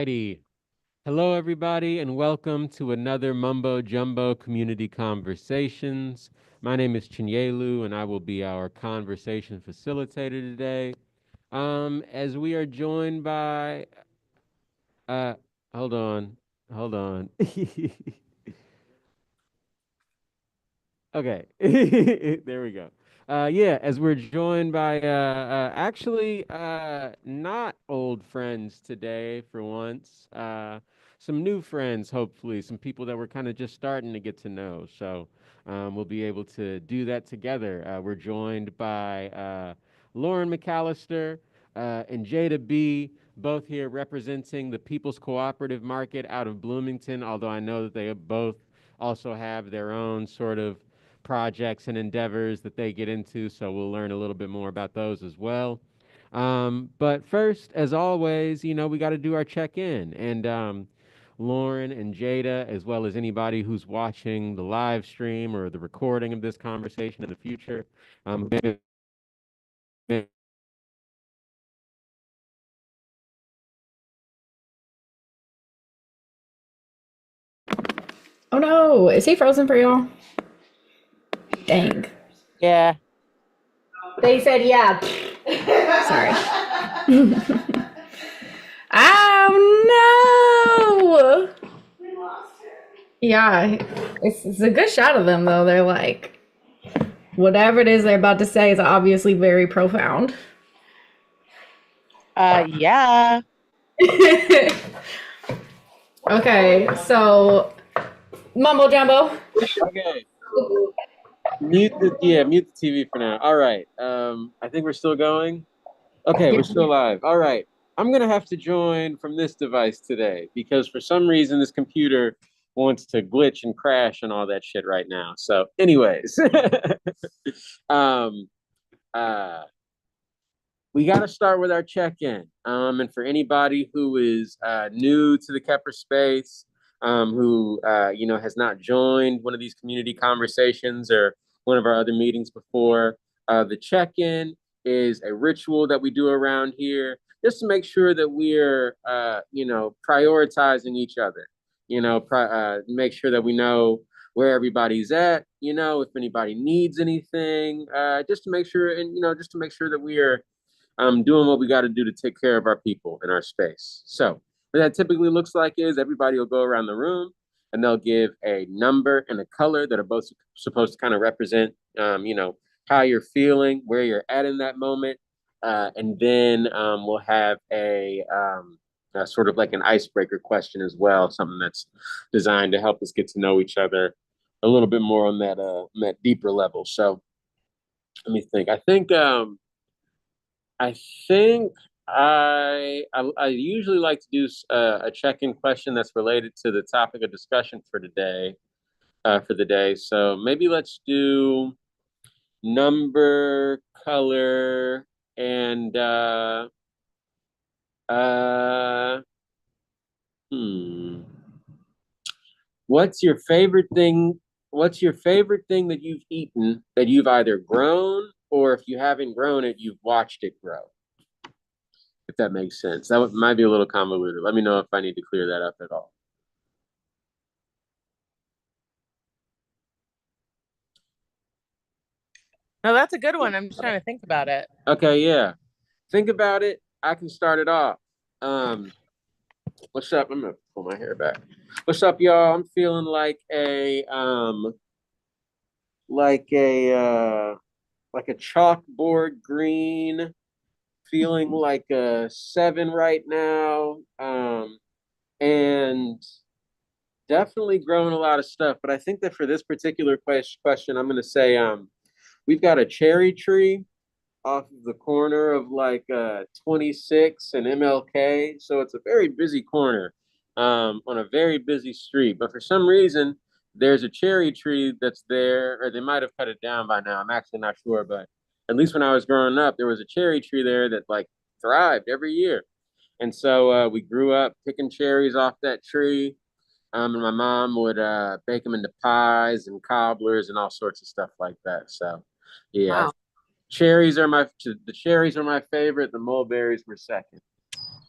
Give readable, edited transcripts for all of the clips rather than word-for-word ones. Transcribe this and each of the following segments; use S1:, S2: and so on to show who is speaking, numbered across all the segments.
S1: Alrighty. Hello, everybody, and welcome to another Mumbo Jumbo Community Conversations. My name is Chinyelu, and I will be our conversation facilitator today. As we are joined by, uh, hold on, hold on. Okay, there we go. Yeah, as we're joined by actually not old friends today for once. Some new friends, hopefully, some people that we're kind of just starting to get to know. So we'll be able to do that together. We're joined by Lauren McAllister and Jada B, both here representing the People's Cooperative Market out of Bloomington, although I know that they both also have their own sort of projects and endeavors that they get into. So we'll learn a little bit more about those as well. But first, as always, we got to do our check in. And Lauren and Jada, as well as anybody who's watching the live stream or the recording of this conversation in the future, maybe
S2: Oh no, is he frozen for y'all? Dang.
S3: Yeah.
S2: They said yeah. Sorry. Oh no! Yeah, it's a good shot of them though. They're like, whatever it is they're about to say is obviously very profound.
S3: Yeah.
S2: Okay, so mumbo jumbo.
S1: okay. Mute the TV for now. All right. I think we're still going. Okay, we're still live. All right. I'm gonna have to join from this device today because for some reason this computer wants to glitch and crash and all that shit right now. So, anyways, um, uh, we got to start with our check-in. And for anybody who is new to the Kepler space, who has not joined one of these community conversations or one of our other meetings before, the check-in is a ritual that we do around here, just to make sure that we're prioritizing each other. Make sure that we know where everybody's at. If anybody needs anything, just to make sure, and just to make sure that we are doing what we got to do to take care of our people in our space. So what that typically looks like is everybody will go around the room and they'll give a number and a color that are both supposed to kind of represent, how you're feeling, where you're at in that moment. And then we'll have a sort of like an icebreaker question as well, something that's designed to help us get to know each other a little bit more on that deeper level. So let me think. I think I usually like to do a check-in question that's related to the topic of discussion for today, for the day. So maybe let's do number, color, and uh, hmm. What's your favorite thing? What's your favorite thing that you've eaten that you've either grown or if you haven't grown it, you've watched it grow? If that makes sense. Might be a little convoluted. Let me know if I need to clear that up at all.
S3: No, that's a good one. I'm just trying to think about it.
S1: Okay, yeah. Think about it. I can start it off. Um, what's up? I'm gonna pull my hair back. What's up, y'all? I'm feeling like a chalkboard green, feeling like a 7 right now. And definitely growing a lot of stuff. But I think that for this particular question, I'm gonna say we've got a cherry tree off of the corner of 26 and MLK. So it's a very busy corner on a very busy street. But for some reason, there's a cherry tree that's there, or they might have cut it down by now. I'm actually not sure, but at least when I was growing up, there was a cherry tree there that like thrived every year. And so we grew up picking cherries off that tree. And my mom would bake them into pies and cobblers and all sorts of stuff like that. So, yeah,
S3: Wow.
S1: the cherries are my favorite. The mulberries were second.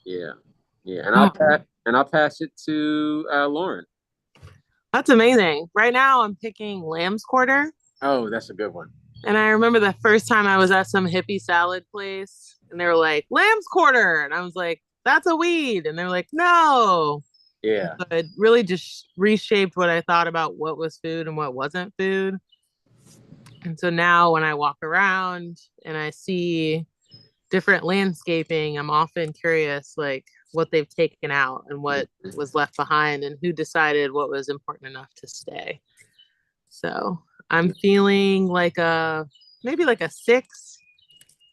S1: Yeah, yeah, and
S2: Oh,
S1: And I'll pass it to Lauren.
S3: That's amazing. Right now, I'm picking lamb's quarter.
S1: Oh, that's a good one.
S3: And I remember the first time I was at some hippie salad place and they were like, lamb's quarter. And I was like, that's a weed. And they were like, no.
S1: Yeah.
S3: So it really just reshaped what I thought about what was food and what wasn't food. And so now when I walk around and I see different landscaping, I'm often curious, like what they've taken out and what was left behind and who decided what was important enough to stay. So I'm feeling like maybe like a 6,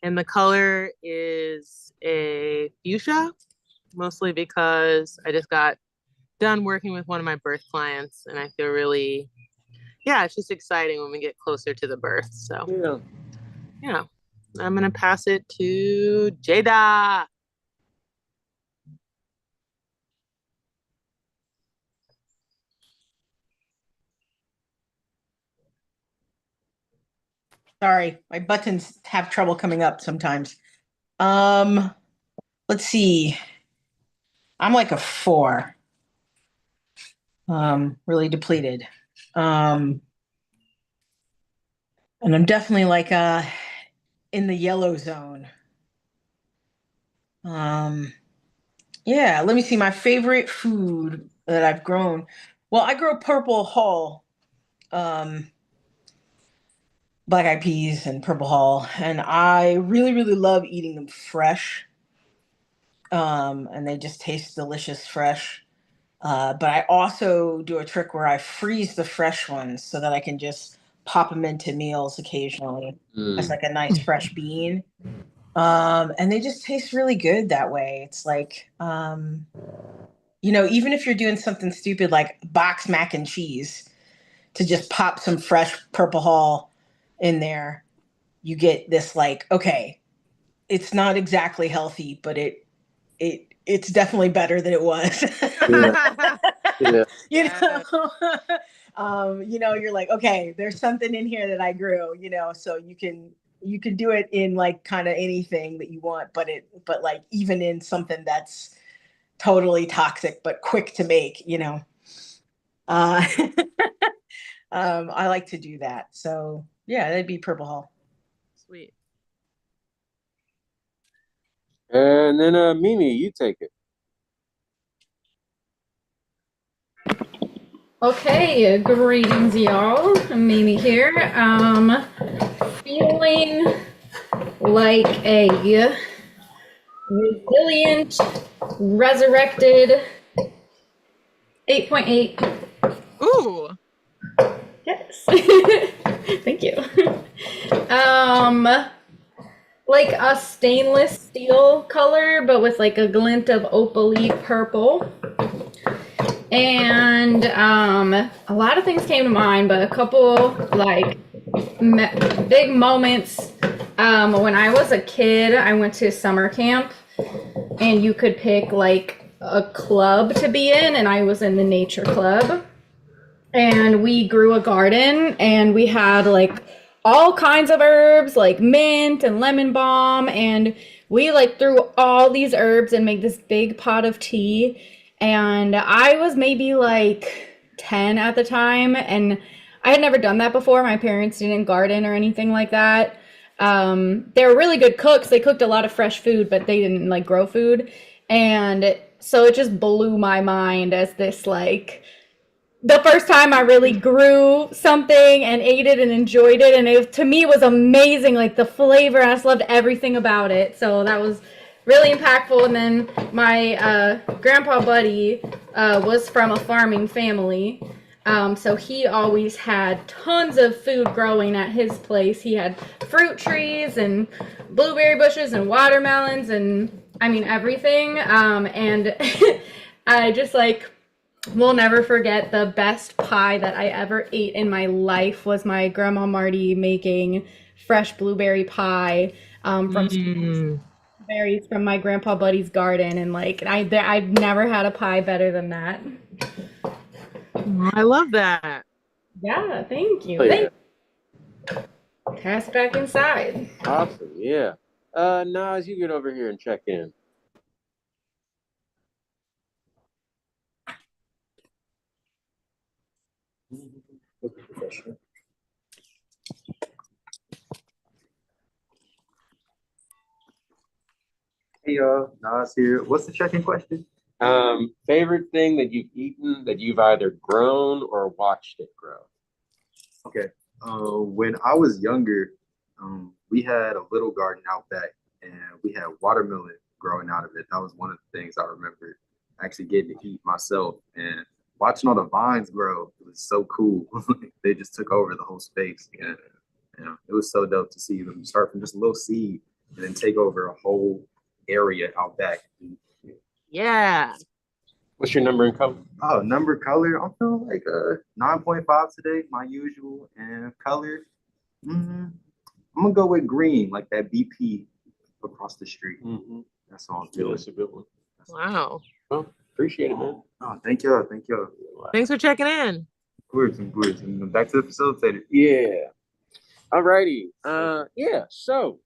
S3: and the color is a fuchsia, mostly because I just got done working with one of my birth clients and I feel really, yeah, it's just exciting when we get closer to the birth. So yeah, I'm gonna pass it to Jada.
S4: Sorry, my buttons have trouble coming up sometimes. Um, let's see. I'm like a 4. Really depleted. Um, and I'm definitely like in the yellow zone. Um, yeah, let me see my favorite food that I've grown. Well, I grow purple hull, um, black eyed peas and purple hull, and I really, really love eating them fresh. And they just taste delicious fresh. But I also do a trick where I freeze the fresh ones so that I can just pop them into meals occasionally as like a nice fresh bean. And they just taste really good that way. It's like, even if you're doing something stupid like box mac and cheese, to just pop some fresh purple hull in there, you get this like, okay, it's not exactly healthy, but it's definitely better than it was.
S1: Yeah. Yeah.
S4: You're like, okay, there's something in here that I grew, so you can do it in like kind of anything that you want, but like even in something that's totally toxic but quick to make, uh I like to do that. So yeah, that'd be purple hull.
S3: Sweet.
S1: And then Mimi, you take it.
S2: Okay, greetings, y'all. Mimi here. Feeling like a resilient, resurrected 8.8.
S3: Ooh.
S2: Yes. Thank you. Like a stainless steel color, but with like a glint of opaly purple. And a lot of things came to mind, but a couple like big moments. When I was a kid, I went to summer camp, and you could pick like a club to be in, and I was in the nature club. And we grew a garden, and we had like all kinds of herbs like mint and lemon balm, and we like threw all these herbs and made this big pot of tea. And I was maybe like 10 at the time, and I had never done that before. My parents didn't garden or anything like that. They were really good cooks. They cooked a lot of fresh food, but they didn't like grow food. And so it just blew my mind as this like the first time I really grew something and ate it and enjoyed it, and it to me was amazing, like the flavor. I just loved everything about it. So that was really impactful. And then my grandpa buddy was from a farming family, so he always had tons of food growing at his place. He had fruit trees and blueberry bushes and watermelons and I mean everything. And I just like will never forget the best pie that I ever ate in my life was my grandma Marty making fresh blueberry pie from berries from my grandpa Buddy's garden, and like I've never had a pie better than that.
S3: I love that.
S2: Yeah, thank you.
S1: Oh, yeah.
S2: Pass back inside.
S1: Awesome. Yeah. Nas, you get over here and check in.
S5: Hey Nas here. What's the check-in question?
S1: Favorite thing that you've eaten that you've either grown or watched it grow?
S5: Okay. When I was younger, we had a little garden out back, and we had watermelon growing out of it. That was one of the things I remember actually getting to eat myself and watching all the vines grow. It was so cool. They just took over the whole space, and it was so dope to see them start from just a little seed and then take over a whole area out back.
S3: Yeah.
S1: What's your number and color?
S5: Oh, number color. I'm feeling like a 9.5 today, my usual. And color, I'm gonna go with green, like that BP across the street. That sounds good.
S1: That's a good one.
S3: Wow.
S1: Well, appreciate it, man.
S5: Oh, thank y'all. Thank y'all.
S3: Thanks for checking in.
S5: Of course, of course. And back to the facilitator.
S1: Yeah. All righty. Yeah. So,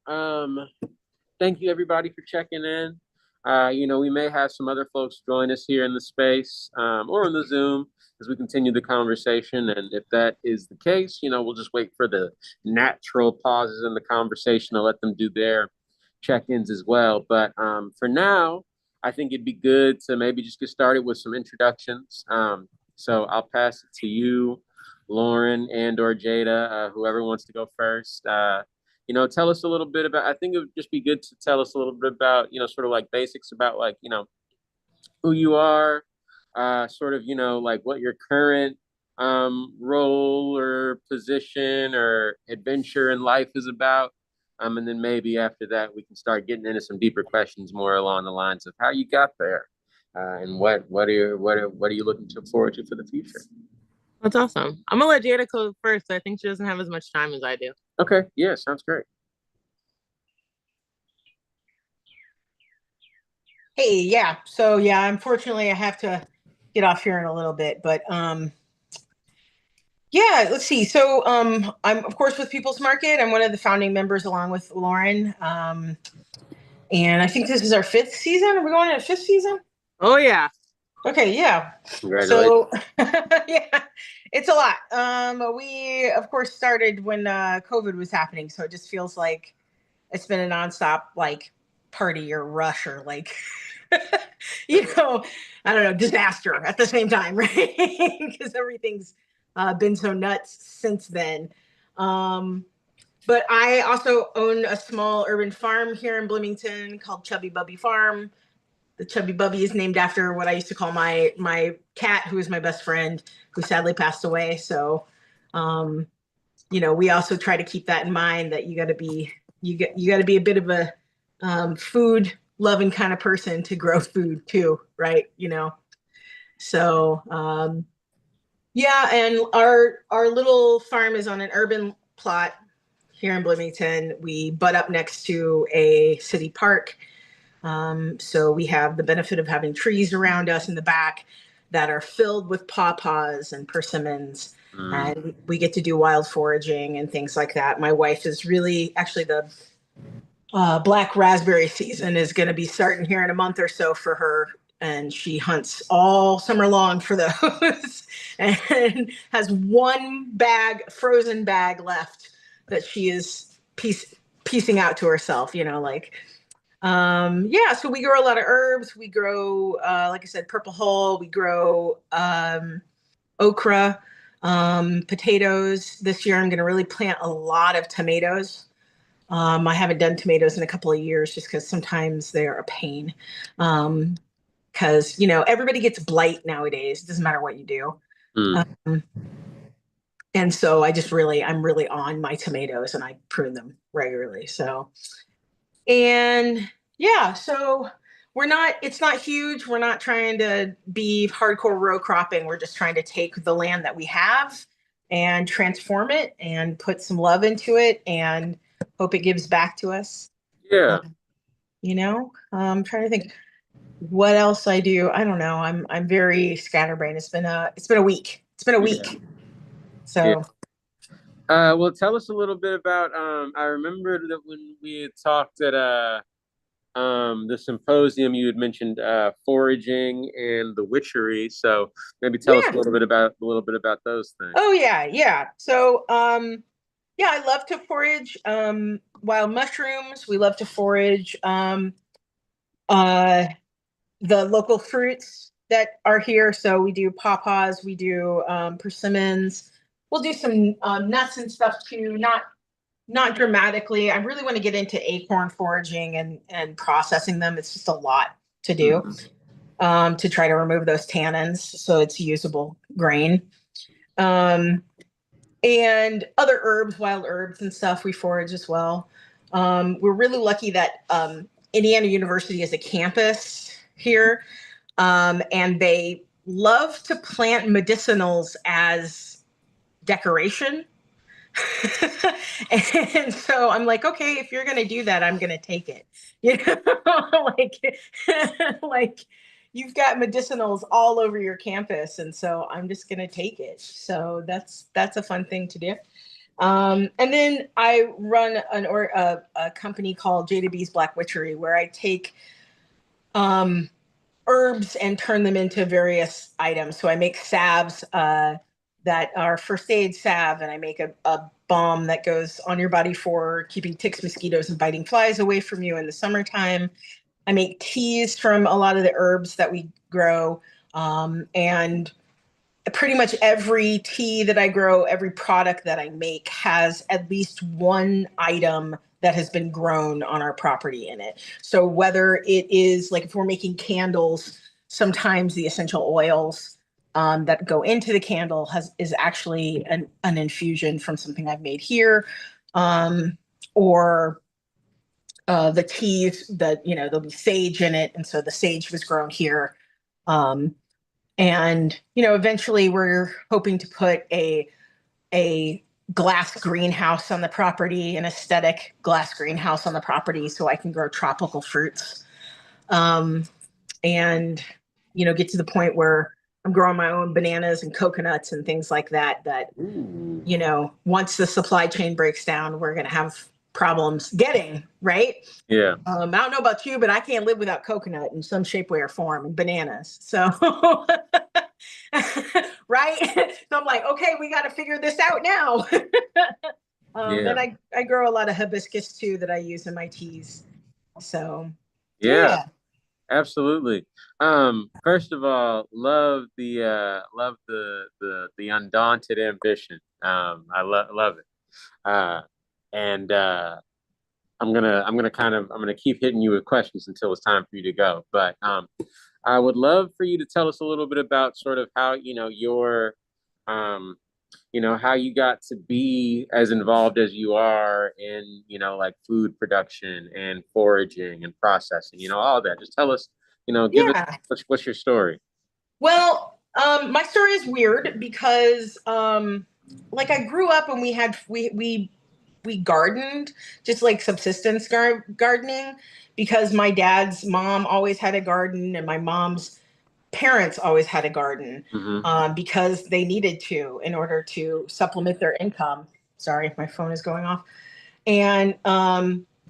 S1: thank you everybody for checking in. We may have some other folks join us here in the space or in the Zoom as we continue the conversation. And if that is the case, we'll just wait for the natural pauses in the conversation to let them do their check-ins as well. But for now, I think it'd be good to maybe just get started with some introductions. So I'll pass it to you, Lauren and or Jada, whoever wants to go first. Tell us a little bit about, I think it would just be good to tell us a little bit about, sort of like basics about like, who you are, sort of, like what your current role or position or adventure in life is about. And then maybe after that, we can start getting into some deeper questions more along the lines of how you got there and what are you looking forward to for the future?
S3: That's awesome. I'm gonna let Jada go first. I think she doesn't have as much time as I do.
S1: Okay. Yeah, sounds great.
S4: Hey, yeah. So yeah, unfortunately I have to get off here in a little bit, but yeah, let's see. So I'm of course with People's Market. I'm one of the founding members along with Lauren. And I think this is our 5th season. Are we going into 5th season?
S3: Oh yeah.
S4: Okay, yeah.
S1: Congratulations.
S4: So yeah, it's a lot. We of course started when COVID was happening, so it just feels like it's been a nonstop like party or rush or like I don't know, disaster at the same time, right? Because everything's been so nuts since then. But I also own a small urban farm here in Bloomington called Chubby Bubby Farm. The Chubby Bubby is named after what I used to call my cat, who is my best friend, who sadly passed away. So, we also try to keep that in mind, that you got to be a bit of a food loving kind of person to grow food too, right? So yeah, and our little farm is on an urban plot here in Bloomington. We butt up next to a city park. So we have the benefit of having trees around us in the back that are filled with pawpaws and persimmons. And we get to do wild foraging and things like that. My wife is really, actually the black raspberry season is going to be starting here in a month or so for her. And she hunts all summer long for those and has one frozen bag left that she is piecing out to herself, yeah, so we grow a lot of herbs. We grow, like I said, purple hull. We grow okra, potatoes. This year I'm going to really plant a lot of tomatoes. I haven't done tomatoes in a couple of years just because sometimes they're a pain. Because, everybody gets blight nowadays. It doesn't matter what you do. And so I'm really on my tomatoes and I prune them regularly. So, and yeah, so it's not huge. We're not trying to be hardcore row cropping. We're just trying to take the land that we have and transform it and put some love into it and hope it gives back to us.
S1: Yeah.
S4: I'm trying to think what else I do. I don't know. I'm very scatterbrained. It's been a week. It's been a week.
S1: Yeah.
S4: So
S1: well, tell us a little bit about I remember that when we had talked at the symposium, you had mentioned foraging and the witchery. So maybe tell us
S4: Yeah.
S1: a little bit about those things.
S4: Oh yeah, yeah. So yeah, I love to forage wild mushrooms. We love to forage uh the local fruits that are here. So we do pawpaws, we do persimmons. We'll do some nuts and stuff too. Not dramatically. I really want to get into acorn foraging and processing them. It's just a lot to do
S1: Mhm.
S4: to try to remove those tannins so it's usable grain. Um, and other herbs, wild herbs and stuff we forage as well. We're really lucky that Indiana University is a campus here, and they love to plant medicinals as decoration. And so I'm like, okay, if you're gonna do that, I'm gonna take it. You know, like like you've got medicinals all over your campus, and so I'm just gonna take it. So that's a fun thing to do. And then I run a company called JDB's Black Witchery, where I take um, herbs and turn them into various items. So I make salves that are first aid salve, and I make a balm that goes on your body for keeping ticks, mosquitoes, and biting flies away from you in the summertime. I make teas from a lot of the herbs that we grow. And pretty much every tea that I grow, every product that I make has at least one item that has been grown on our property in it. So whether it is like if we're making candles, sometimes the essential oils that go into the candle is actually an infusion from something I've made here, or the teas that there'll be sage in it, and so the sage was grown here. Um, and eventually we're hoping to put a glass greenhouse on the property, an aesthetic glass greenhouse on the property, so I can grow tropical fruits, and get to the point where I'm growing my own bananas and coconuts and things like that.
S1: Ooh.
S4: Once the supply chain breaks down, we're going to have problems getting right.
S1: Yeah.
S4: I don't know about you, but I can't live without coconut in some shape, way, or form, and bananas. So, right? So I'm like, okay, we got to figure this out now.
S1: Yeah.
S4: And I grow a lot of hibiscus too that I use in my teas. So,
S1: Yeah.
S4: yeah.
S1: Absolutely. First of all, love the undaunted ambition. Love it. And I'm gonna keep hitting you with questions until it's time for you to go. But I would love for you to tell us a little bit about sort of how your um how you got to be as involved as you are in like food production and foraging and processing, all that. Just tell us, give us
S4: Yeah.
S1: what's your story.
S4: Well, my story is weird because, like, I grew up and we gardened, just like subsistence gardening, because my dad's mom always had a garden and my mom's parents always had a garden,
S1: Hmm.
S4: because they needed to in order to supplement their income. Sorry, my phone is going off. And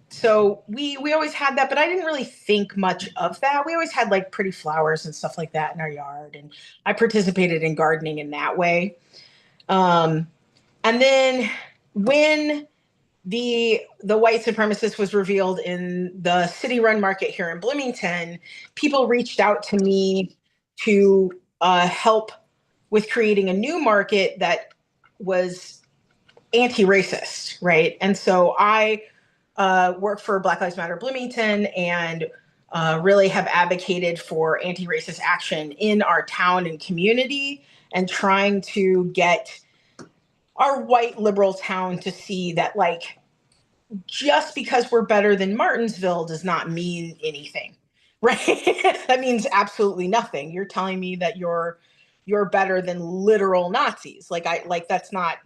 S4: so we always had that, but I didn't really think much of that. We always had like pretty flowers and stuff like that in our yard, and I participated in gardening in that way. Um, and then when the white supremacist was revealed in the city run market here in Bloomington, people reached out to me to help with creating a new market that was anti-racist, right? And so I work for Black Lives Matter Bloomington, and really have advocated for anti-racist action in our town and community, and trying to get our white liberal town to see that, like, just because we're better than Martinsville does not mean anything, right? That means absolutely nothing. You're telling me that you're better than literal Nazis. Like that's not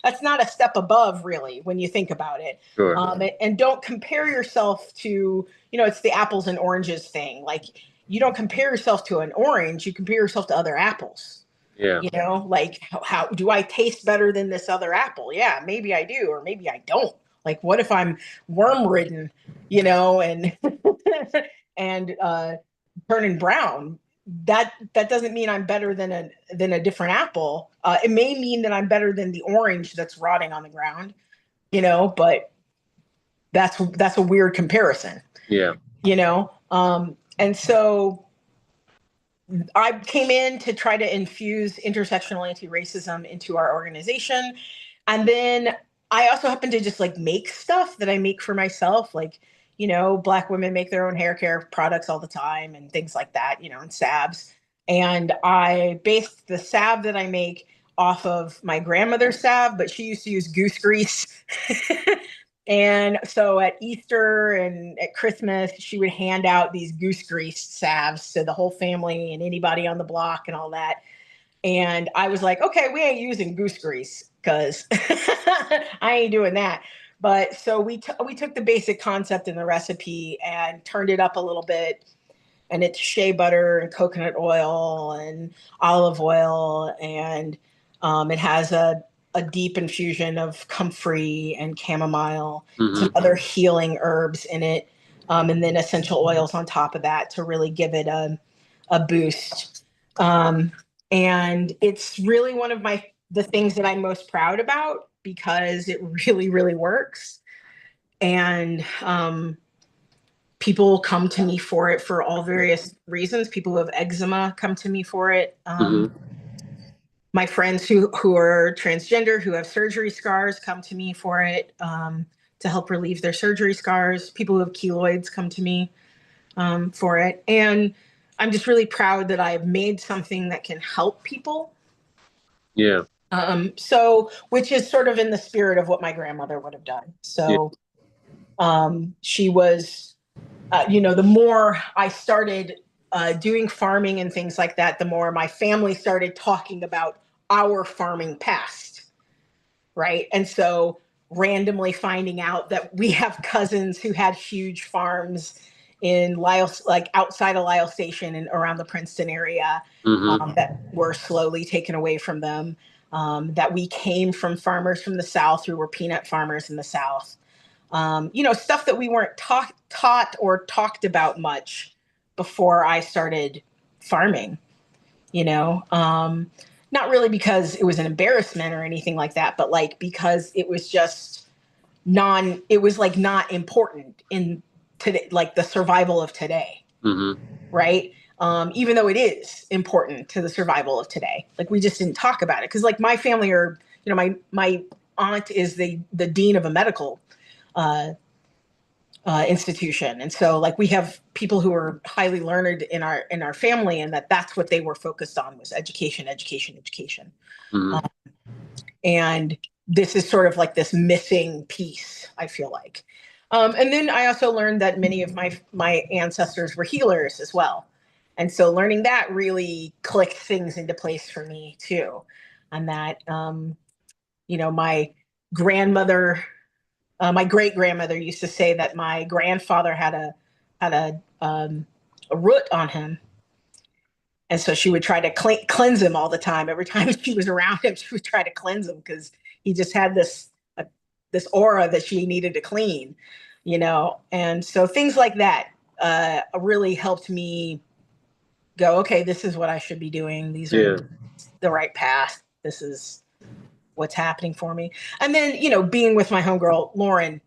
S4: that's not a step above, really, when you think about it.
S1: Sure.
S4: And don't compare yourself to, it's the apples and oranges thing. Like, you don't compare yourself to an orange, you compare yourself to other apples.
S1: Yeah.
S4: Like, how do I taste better than this other apple? Yeah, maybe I do, or maybe I don't. Like, what if I'm worm ridden, and and turning brown? That doesn't mean I'm better than a different apple. It may mean that I'm better than the orange that's rotting on the ground, but that's a weird comparison,
S1: Yeah.
S4: And so I came in to try to infuse intersectional anti-racism into our organization. And then I also happen to just like make stuff that I make for myself. Like, Black women make their own hair care products all the time and things like that, and salves. And I based the salve that I make off of my grandmother's salve, but she used to use goose grease. And so at Easter and at Christmas, she would hand out these goose grease salves to the whole family and anybody on the block and all that. And I was like, okay, we ain't using goose grease because I ain't doing that. But so we took the basic concept in the recipe and turned it up a little bit. And it's shea butter and coconut oil and olive oil. And it has a deep infusion of comfrey and chamomile, some other healing herbs in it, and then essential oils on top of that to really give it a boost. And it's really one of the things that I'm most proud about because it really, really works. And people come to me for it for all various reasons. People who have eczema come to me for it. My friends who are transgender, who have surgery scars, come to me for it, to help relieve their surgery scars. People who have keloids come to me for it. And I'm just really proud that I've made something that can help people.
S1: Yeah.
S4: So, which is sort of in the spirit of what my grandmother would have done. So, she was, the more I started doing farming and things like that, the more my family started talking about our farming past, right? And so randomly finding out that we have cousins who had huge farms in Lyle, like outside of Lyle Station and around the Princeton area, that were slowly taken away from them. That we came from farmers from the South who were peanut farmers in the South. Stuff that we weren't taught or talked about much before I started farming, not really because it was an embarrassment or anything like that, but like because it was just it was like not important in today, like the survival of today, right? Even though it is important to the survival of today, like we just didn't talk about it because like my family are, my aunt is the dean of a medical institution, and so like we have people who are highly learned in our family, and that's what they were focused on was education, education, education. And this is sort of like this missing piece, I feel like. And then I also learned that many of my ancestors were healers as well, and so learning that really clicked things into place for me too. And that my grandmother, my great grandmother used to say that my grandfather had a root on him, and so she would try to cleanse him all the time. Every time she was around him, she would try to cleanse him because he just had this aura that she needed to clean, And so things like that really helped me go, okay, this is what I should be doing. These are the right path. This is what's happening for me. And then, being with my homegirl, Lauren,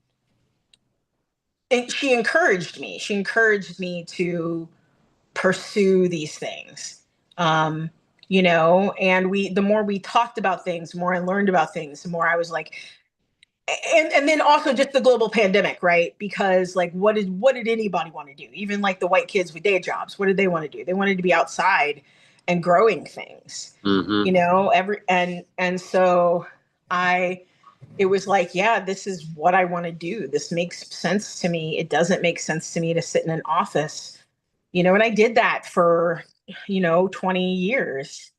S4: she encouraged me. She encouraged me to pursue these things. And the more we talked about things, the more I learned about things, the more I was like, and then also just the global pandemic, right? Because like, what did anybody want to do? Even like the white kids with day jobs, what did they want to do? They wanted to be outside and growing things, and so it was like, yeah, this is what I want to do. This makes sense to me. It doesn't make sense to me to sit in an office, and I did that for, 20 years.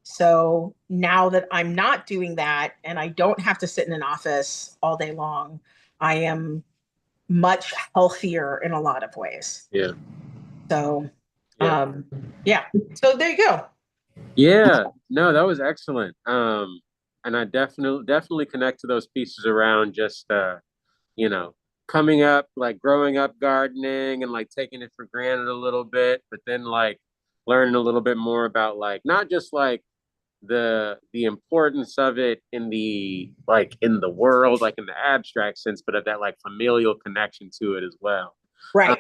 S4: So now that I'm not doing that and I don't have to sit in an office all day long, I am much healthier in a lot of ways.
S1: Yeah.
S4: So, yeah. So there you go.
S1: Yeah. No, that was excellent. And I definitely connect to those pieces around just you know, coming up, like growing up gardening and like taking it for granted a little bit, but then like learning a little bit more about like not just like the importance of it in the like in the world, like in the abstract sense, but of that like familial connection to it as well. Um,
S4: Right.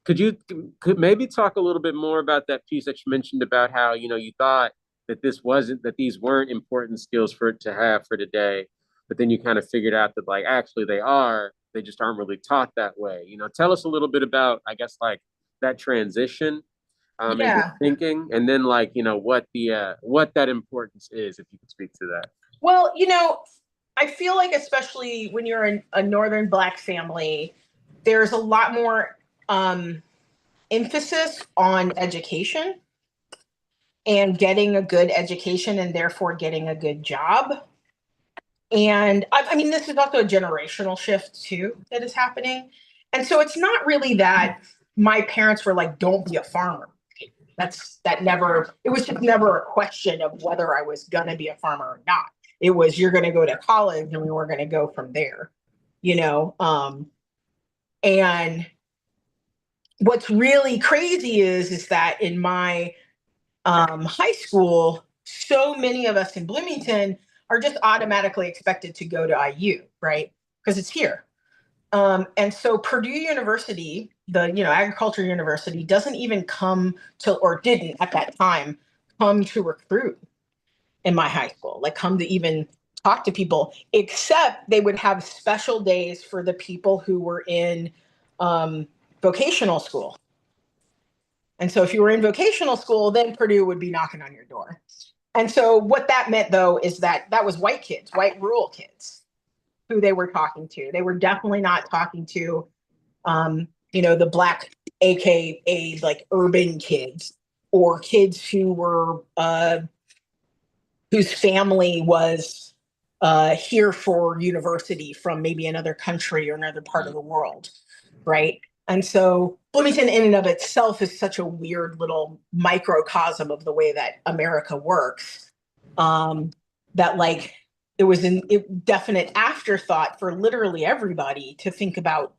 S1: could you could maybe talk a little bit more about that piece that you mentioned about how, you know, you thought that these weren't important skills for it to have for today, but then you kind of figured out that like actually they are, they just aren't really taught that way. You know, tell us a little bit about, I guess, like that transition and your
S4: Yeah.
S1: thinking, and then like, you know, what that importance is, if you could speak to that.
S4: Well, I feel like especially when you're in a Northern Black family, there's a lot more emphasis on education and getting a good education and therefore getting a good job. And I mean, this is also a generational shift too that is happening. And so it's not really that my parents were like, don't be a farmer. It was just never a question of whether I was going to be a farmer or not. It was, you're going to go to college and we were going to go from there, you know? And what's really crazy is that in my high school, so many of us in Bloomington are just automatically expected to go to IU, right? Because it's here. And so Purdue University, the agriculture university, doesn't even come to, or didn't at that time, come to recruit in my high school, like come to even talk to people, except they would have special days for the people who were in vocational school. And so if you were in vocational school, then Purdue would be knocking on your door. And so what that meant, though, is that was white kids, white rural kids who they were talking to. They were definitely not talking to, the Black, AKA like urban kids, or kids who were, whose family was here for university from maybe another country or another part of the world, right? And so Bloomington in and of itself is such a weird little microcosm of the way that America works, that like it was a definite afterthought for literally everybody to think about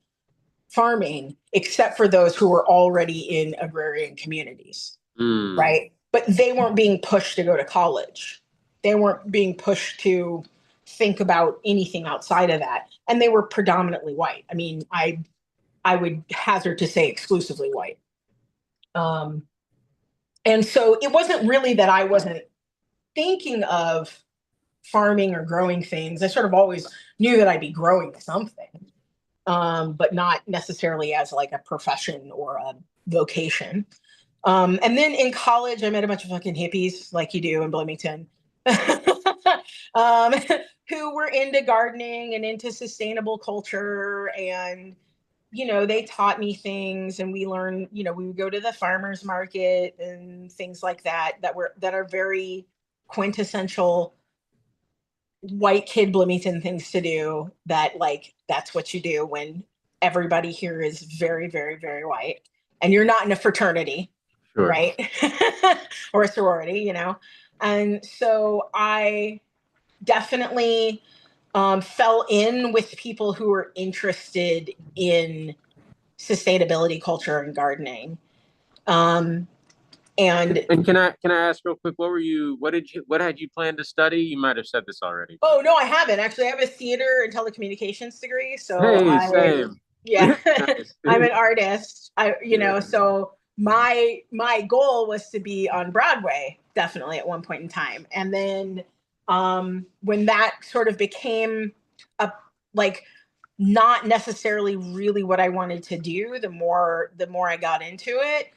S4: farming, except for those who were already in agrarian communities, right? But they weren't being pushed to go to college. They weren't being pushed to think about anything outside of that. And they were predominantly white. I mean, I would hazard to say exclusively white. And so it wasn't really that I wasn't thinking of farming or growing things. I sort of always knew that I'd be growing something, but not necessarily as like a profession or a vocation. And then in college, I met a bunch of fucking hippies, like you do in Bloomington, um, who were into gardening and into sustainable culture. And, they taught me things, and we learned, we would go to the farmer's market and things like that are very quintessential white kid Bloomington things to do, that like, that's what you do when everybody here is very, very, very white and you're not in a fraternity. Sure. Right? Or a sorority, And so I definitely fell in with people who were interested in sustainability culture and gardening. And
S1: can I ask real quick, what had you planned to study? You might have said this already.
S4: Oh no, I haven't. Actually, I have a theater and telecommunications degree. So
S1: same.
S4: Yeah. I'm an artist. So my goal was to be on Broadway, definitely at one point in time. And then when that sort of became not necessarily really what I wanted to do, the more I got into it,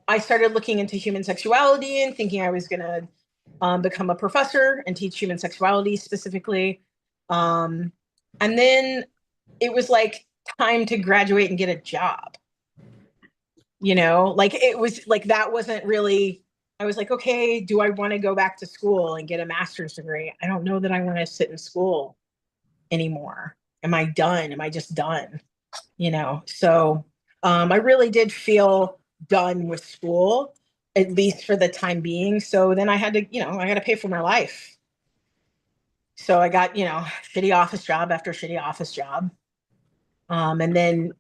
S4: I started looking into human sexuality and thinking I was going to become a professor and teach human sexuality specifically. And then it was like time to graduate and get a job. It was like, that wasn't really, I was like, okay, do I want to go back to school and get a master's degree? I don't know that I want to sit in school anymore. Am I done? Am I just done? So I really did feel done with school, at least for the time being. So then I had to, I got to pay for my life. So I got, shitty office job after shitty office job. And then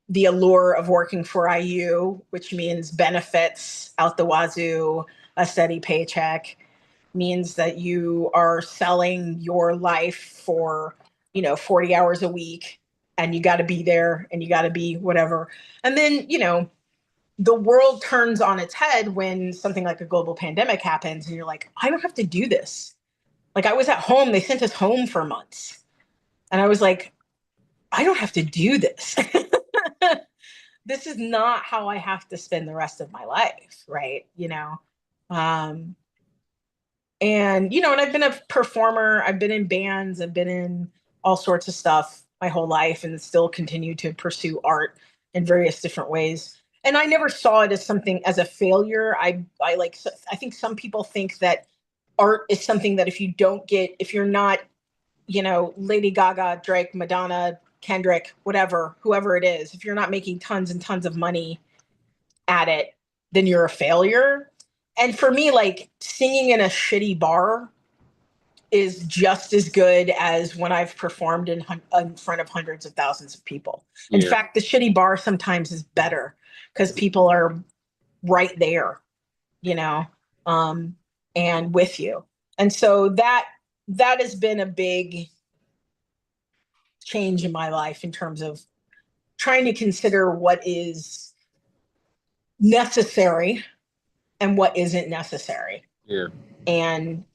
S4: the allure of working for IU, which means benefits out the wazoo, a steady paycheck, means that you are selling your life for, 40 hours a week, and you got to be there and you got to be whatever. And then, the world turns on its head when something like a global pandemic happens and you're like, I don't have to do this. Like, I was at home, they sent us home for months. And I was like, I don't have to do this. This is not how I have to spend the rest of my life, right? Um, and I've been a performer, I've been in bands, I've been in all sorts of stuff my whole life, and still continue to pursue art in various different ways. And I never saw it as something as a failure. I think some people think that art is something that if you're not, Lady Gaga, Drake, Madonna, Kendrick, whatever, whoever it is, if you're not making tons and tons of money at it, then you're a failure. And for me, like, singing in a shitty bar is just as good as when I've performed in front of hundreds of thousands of people. In fact, the shitty bar sometimes is better because people are right there, you know, um, and with you. And so that has been a big change in my life in terms of trying to consider what is necessary and what isn't necessary.
S1: Yeah.
S4: And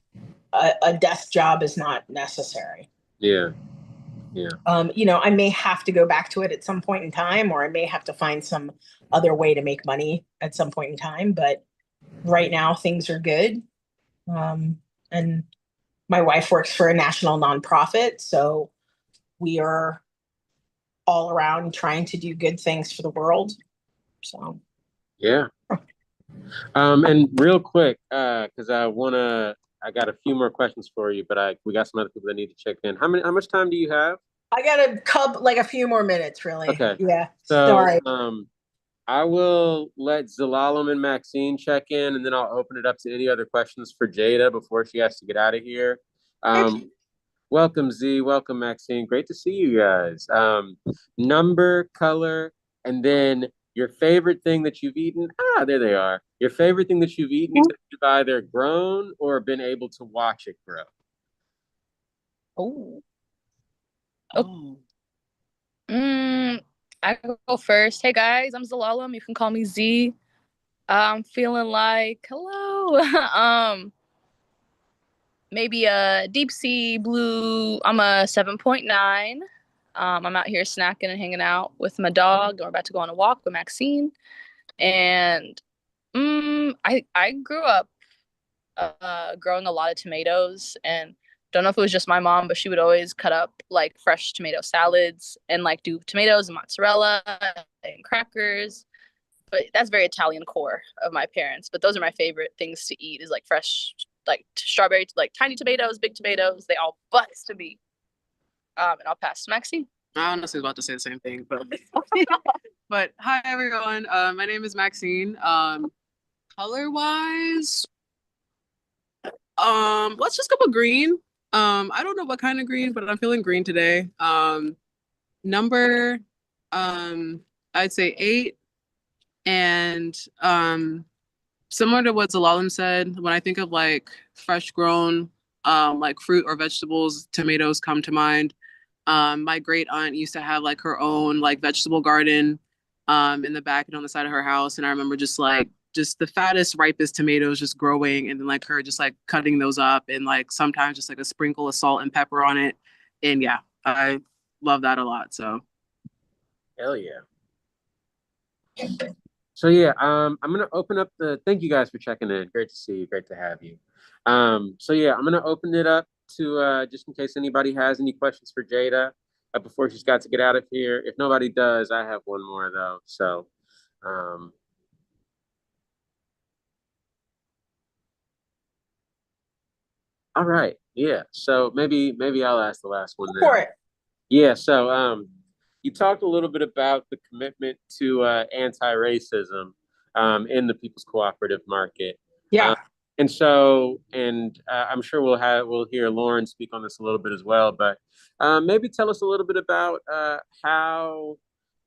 S4: a desk job is not necessary.
S1: Yeah. Yeah.
S4: I may have to go back to it at some point in time, or I may have to find some other way to make money at some point in time. But right now, things are good. And my wife works for a national nonprofit, so we are all around trying to do good things for the world. So,
S1: Yeah. And real quick, because I got a few more questions for you, but we got some other people that need to check in. How much time do you have?
S4: I got a few more minutes, really.
S1: Okay.
S4: Yeah.
S1: So,
S4: Sorry.
S1: I will let Zalalem and Maxine check in, and then I'll open it up to any other questions for Jada before she has to get out of here. Welcome, Z. Welcome, Maxine. Great to see you guys. Number, color, and then your favorite thing that you've eaten. Ah, there they are. Your favorite thing that you've eaten that you've either grown or been able to watch it grow.
S4: Oh.
S6: Oh. I go first. Hey guys, I'm Zalalem. You can call me Z. I'm feeling like hello. Maybe a deep sea blue. I'm a 7.9. I'm out here snacking and hanging out with my dog. We're about to go on a walk with Maxine. And I grew up growing a lot of tomatoes, and don't know if it was just my mom, but she would always cut up like fresh tomato salads and like do tomatoes and mozzarella and crackers. But that's very Italian core of my parents. But those are my favorite things to eat, is like fresh, like strawberry, like tiny tomatoes, big tomatoes. They all bust to me. And I'll pass to Maxine.
S7: I honestly was about to say the same thing, but but hi everyone. My name is Maxine. Color wise, let's just go with green. I don't know what kind of green, but I'm feeling green today. Number, I'd say 8, and similar to what Zalalem said, when I think of like fresh grown, like fruit or vegetables, tomatoes come to mind. My great aunt used to have like her own like vegetable garden in the back and on the side of her house, and I remember just the fattest, ripest tomatoes just growing, and then like her just like cutting those up, and like sometimes just like a sprinkle of salt and pepper on it. And yeah, I love that a lot. So
S1: hell yeah. So yeah, I'm gonna open up thank you guys for checking in. Great to see you, great to have you. So yeah, I'm gonna open it up to just in case anybody has any questions for Jada before she's got to get out of here. If nobody does, I have one more though. So all right. Yeah. So maybe I'll ask the last one
S4: For
S1: now.
S4: it.
S1: Yeah. So you talked a little bit about the commitment to anti-racism in the People's Cooperative Market.
S4: Yeah.
S1: And so, and I'm sure we'll hear Lauren speak on this a little bit as well. But maybe tell us a little bit about how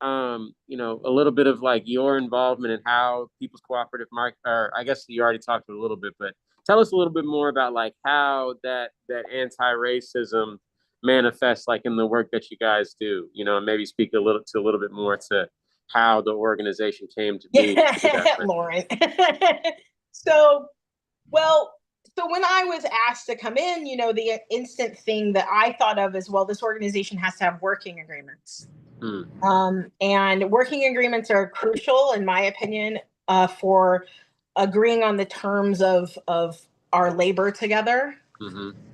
S1: a little bit of like your involvement and how People's Cooperative Market, or I guess you already talked a little bit, but tell us a little bit more about like how that anti-racism manifests like in the work that you guys do. And maybe speak a little bit more to how the organization came to be.
S4: Lauren. So, well, so when I was asked to come in, the instant thing that I thought of is, well, this organization has to have working agreements. And working agreements are crucial, in my opinion, for agreeing on the terms of our labor together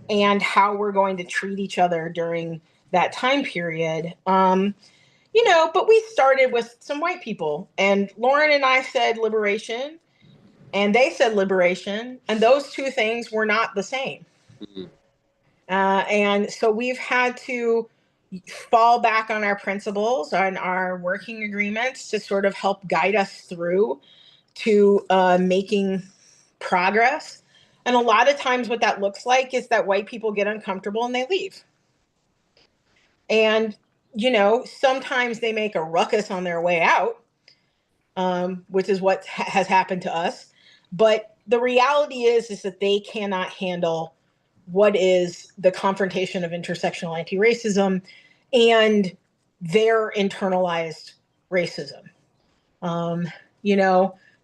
S4: and how we're going to treat each other during that time period. But we started with some white people, and Lauren and I said liberation, and they said liberation, and those two things were not the same. And so we've had to fall back on our principles, on our working agreements to sort of help guide us through to making progress. And a lot of times what that looks like is that white people get uncomfortable and they leave. And, sometimes they make a ruckus on their way out, which is what has happened to us. But the reality is that they cannot handle what is the confrontation of intersectional anti-racism and their internalized racism.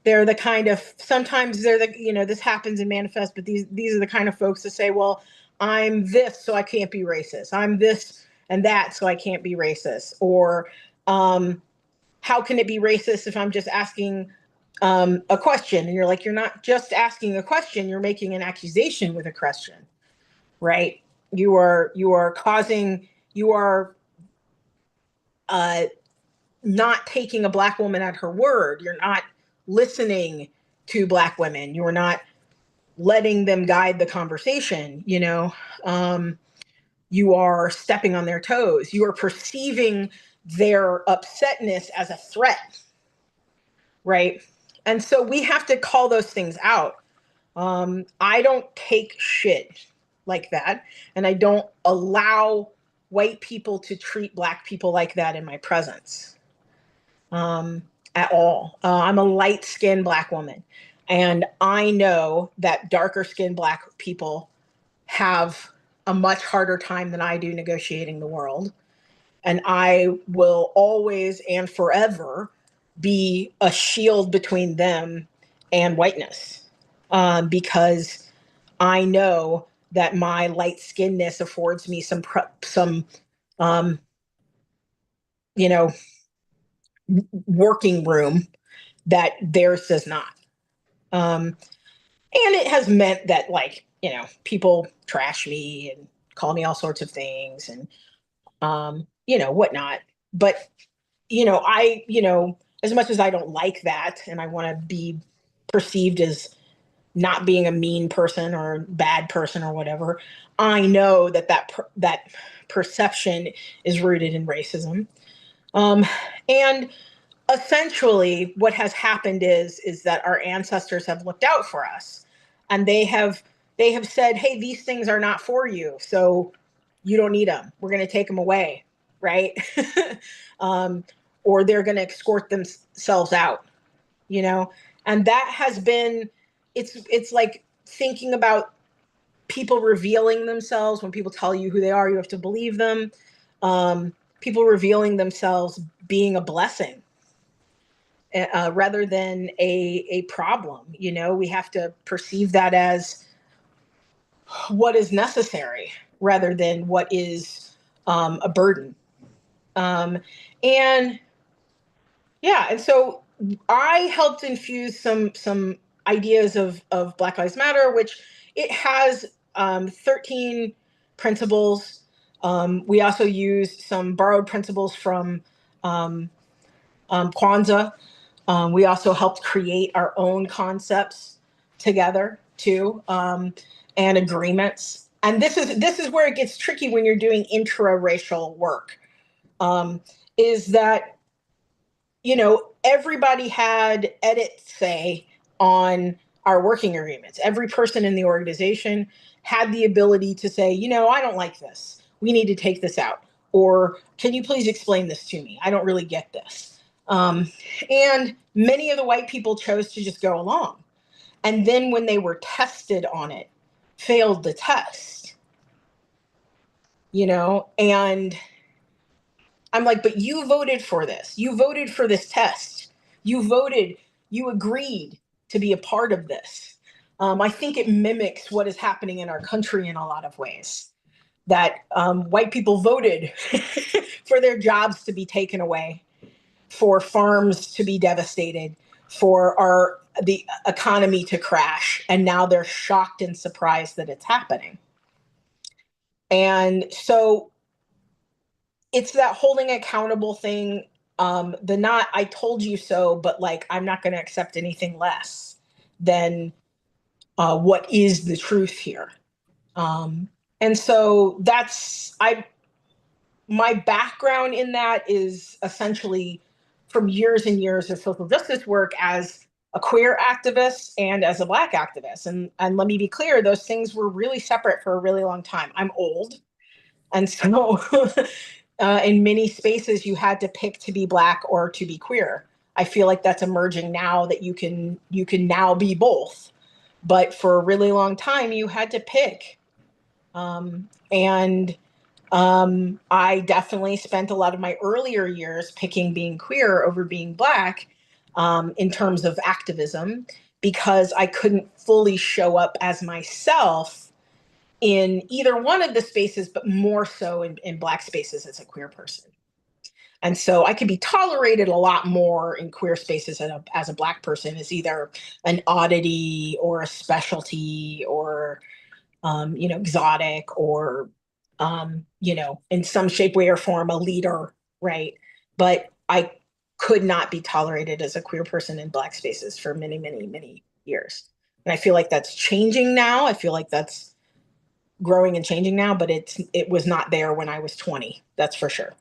S4: They're the kind of, sometimes they're the, this happens in manifest, but these are the kind of folks that say, well, I'm this, so I can't be racist. I'm this and that, so I can't be racist. Or how can it be racist if I'm just asking a question? And you're like, you're not just asking a question, you're making an accusation with a question, right? You are not taking a Black woman at her word. You're not listening to Black women. You're not letting them guide the conversation. You are stepping on their toes. You are perceiving their upsetness as a threat, right? And so we have to call those things out. I don't take shit like that, and I don't allow white people to treat Black people like that in my presence at all. I'm a light-skinned Black woman, and I know that darker-skinned Black people have a much harder time than I do negotiating the world. And I will always and forever be a shield between them and whiteness, because I know that my light skinnedness affords me some working room that theirs does not. And it has meant that, like, people trash me and call me all sorts of things and, whatnot. But, as much as I don't like that and I want to be perceived as not being a mean person or bad person or whatever, I know that perception is rooted in racism. And essentially what has happened is that our ancestors have looked out for us, and they have said, hey, these things are not for you, so you don't need them. We're going to take them away, right? Or they're going to escort themselves out, and that has been, it's like thinking about people revealing themselves. When people tell you who they are, you have to believe them. People revealing themselves being a blessing, rather than a problem. We have to perceive that as what is necessary rather than what is a burden. And so I helped infuse some ideas of Black Lives Matter, which it has 13 principles. We also used some borrowed principles from Kwanzaa. We also helped create our own concepts together too, and agreements. And this is where it gets tricky when you're doing intra-racial work, is that everybody had edit say on our working agreements. Every person in the organization had the ability to say, I don't like this. We need to take this out. Or can you please explain this to me? I don't really get this. And many of the white people chose to just go along. And then when they were tested on it, failed the test, and I'm like, but you voted for this. You voted for this test. You agreed to be a part of this. I think it mimics what is happening in our country in a lot of ways, that white people voted for their jobs to be taken away, for farms to be devastated, for the economy to crash, and now they're shocked and surprised that it's happening. And so it's that holding accountable thing, the not I told you so, but like I'm not going to accept anything less than what is the truth here. And so my background in that is essentially from years and years of social justice work as a queer activist and as a Black activist. And let me be clear, those things were really separate for a really long time. I'm old. And so in many spaces, you had to pick to be Black or to be queer. I feel like that's emerging now, that you can now be both. But for a really long time, you had to pick. I definitely spent a lot of my earlier years picking being queer over being Black in terms of activism, because I couldn't fully show up as myself in either one of the spaces, but more so in Black spaces as a queer person. And so I could be tolerated a lot more in queer spaces as a Black person, as either an oddity or a specialty or exotic, or, in some shape, way, or form, a leader, right? But I could not be tolerated as a queer person in Black spaces for many, many, many years. And I feel like that's changing now. I feel like that's growing and changing now, but it was not there when I was 20, that's for sure.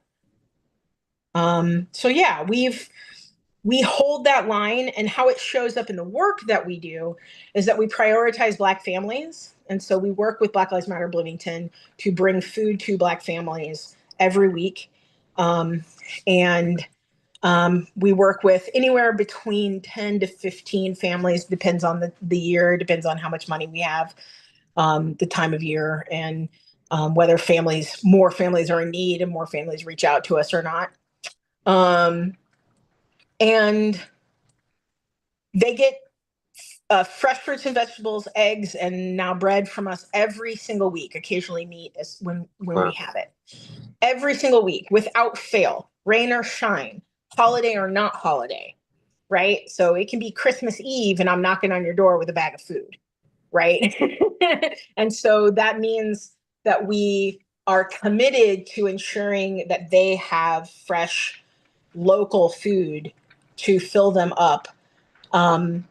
S4: So yeah, we hold that line, and how it shows up in the work that we do is that we prioritize Black families. And so we work with Black Lives Matter Bloomington to bring food to Black families every week. And we work with anywhere between 10 to 15 families, depends on the year, depends on how much money we have, the time of year, and whether more families are in need and more families reach out to us or not. And they get fresh fruits and vegetables, eggs, and now bread from us every single week. Occasionally meat when we have it. Every single week, without fail, rain or shine, holiday or not holiday, right? So it can be Christmas Eve and I'm knocking on your door with a bag of food, right? And so that means that we are committed to ensuring that they have fresh, local food to fill them up. And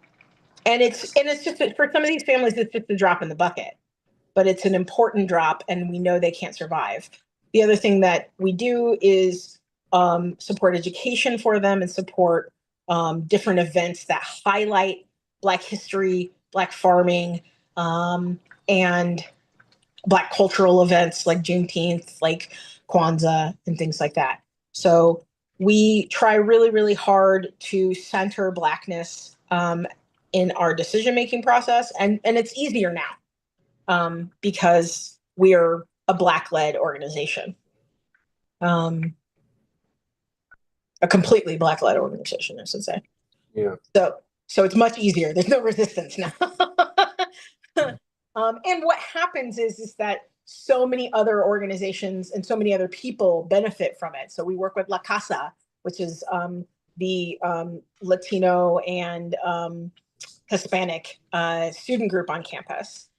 S4: it's just, for some of these families, it's just a drop in the bucket, but it's an important drop, and we know they can't survive. The other thing that we do is support education for them, and support different events that highlight Black history, Black farming, and Black cultural events like Juneteenth, like Kwanzaa, and things like that. So we try really, really hard to center Blackness in our decision-making process. And it's easier now because we're a Black-led organization. A completely Black-led organization, I should say.
S1: Yeah.
S4: So it's much easier. There's no resistance now. And what happens is that so many other organizations and so many other people benefit from it. So we work with La Casa, which is the Latino and Hispanic student group on campus.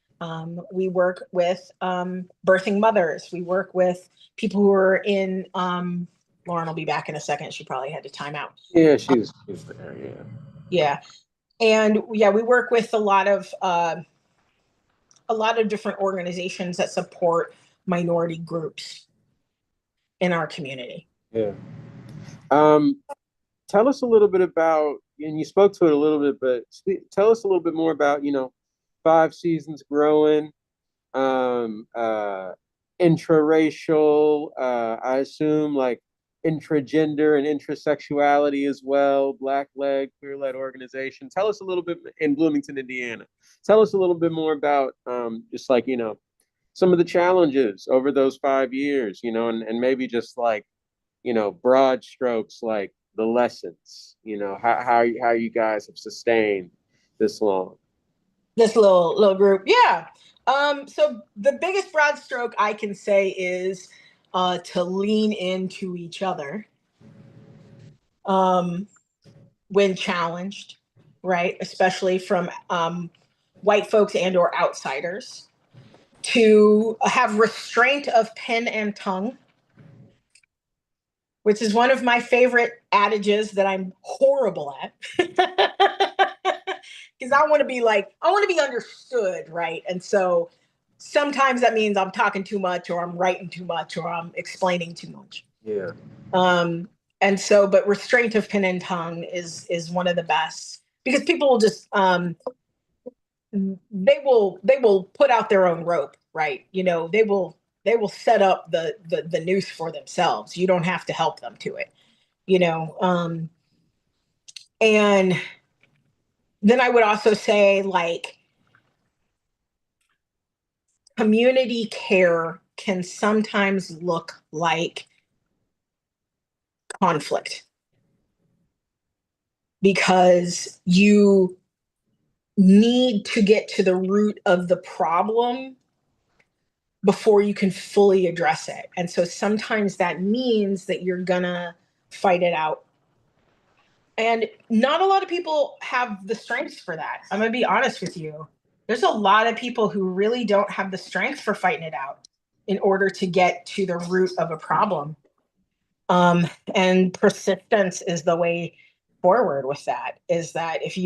S4: We work with birthing mothers. We work with people who are in, Lauren will be back in a second. She probably had to time out.
S1: Yeah, she's there, yeah.
S4: Yeah. And yeah, we work with a lot of different organizations that support minority groups in our community.
S1: Yeah. Tell us a little bit about, and you spoke to it a little bit, but tell us a little bit more about, 5 seasons growing, intraracial, I assume like intragender and intrasexuality as well, Black led, queer led organization. Tell us a little bit in Bloomington, Indiana. Tell us a little bit more about just like, some of the challenges over those 5 years, and maybe just like, broad strokes, like the lessons, how you guys have sustained this long.
S4: This little group. Yeah. So the biggest broad stroke I can say is to lean into each other when challenged, right? Especially from white folks and or outsiders, to have restraint of pen and tongue, which is one of my favorite adages that I'm horrible at. Because I want to be understood, right? And so sometimes that means I'm talking too much, or I'm writing too much, or I'm explaining too much.
S1: Yeah.
S4: And so, but restraint of pen and tongue is one of the best, because people will just they will put out their own rope, right? They will set up the noose for themselves. You don't have to help them to it, and then I would also say, like, community care can sometimes look like conflict, because you need to get to the root of the problem before you can fully address it. And so sometimes that means that you're gonna fight it out. And not a lot of people have the strength for that. I'm gonna be honest with you. There's a lot of people who really don't have the strength for fighting it out in order to get to the root of a problem. And persistence is the way forward with that, is that if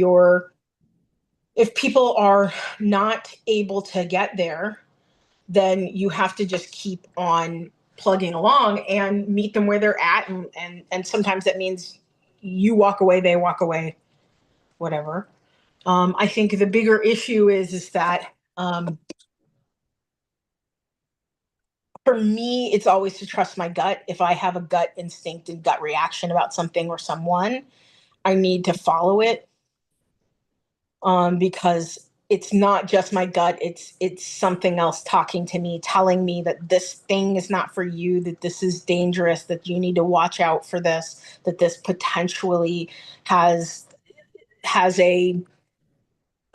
S4: people are not able to get there, then you have to just keep on plugging along and meet them where they're at. And sometimes that means you walk away, they walk away, whatever. I think the bigger issue is that for me, it's always to trust my gut. If I have a gut instinct and gut reaction about something or someone, I need to follow it, because it's not just my gut. It's something else talking to me, telling me that this thing is not for you, that this is dangerous, that you need to watch out for this, that this potentially has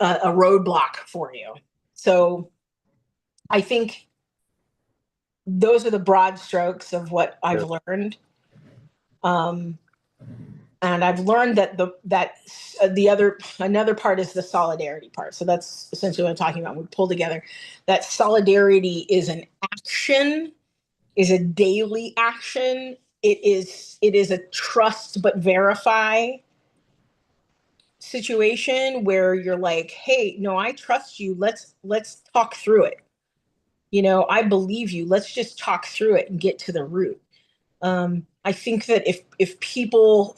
S4: a roadblock for you. So I think those are the broad strokes of what I've learned. And I've learned that another part is the solidarity part. So that's essentially what I'm talking about. We pull together. That solidarity is an action, is a daily action. It is a trust but verify situation where you're like, hey, no, I trust you. Let's talk through it. I believe you. Let's just talk through it and get to the root. I think that if people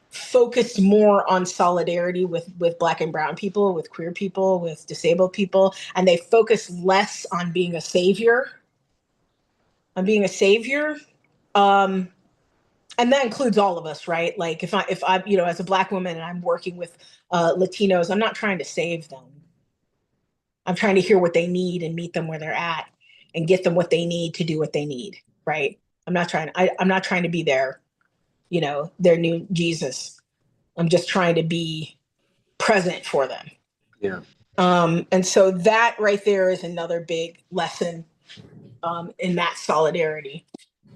S4: focused more on solidarity with Black and brown people, with queer people, with disabled people, and they focus less on being a savior, and that includes all of us, right? Like if I as a Black woman and I'm working with Latinos, I'm not trying to save them. I'm trying to hear what they need and meet them where they're at and get them what they need to do what they need, right? I'm not trying to be their new Jesus. I'm just trying to be present for them.
S1: Yeah.
S4: And so that right there is another big lesson in that solidarity,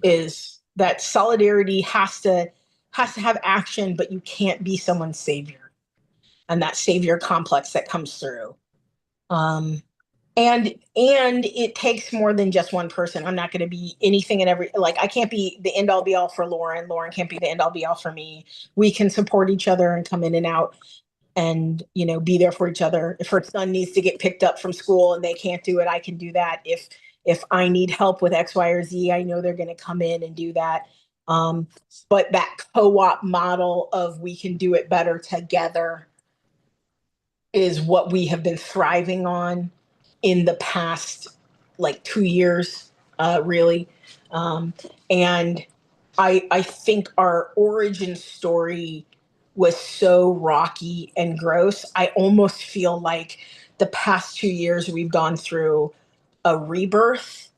S4: is that solidarity has to have action, but you can't be someone's savior, and that savior complex that comes through. And it takes more than just one person. I'm not going to be anything and every, like, I can't be the end all be all for Lauren. Lauren can't be the end all be all for me. We can support each other and come in and out and, be there for each other. If her son needs to get picked up from school and they can't do it, I can do that. If I need help with X, Y, or Z, I know they're going to come in and do that. But that co-op model of we can do it better together is what we have been thriving on in the past like 2 years, really. And I think our origin story was so rocky and gross. I almost feel like the past 2 years we've gone through a rebirth,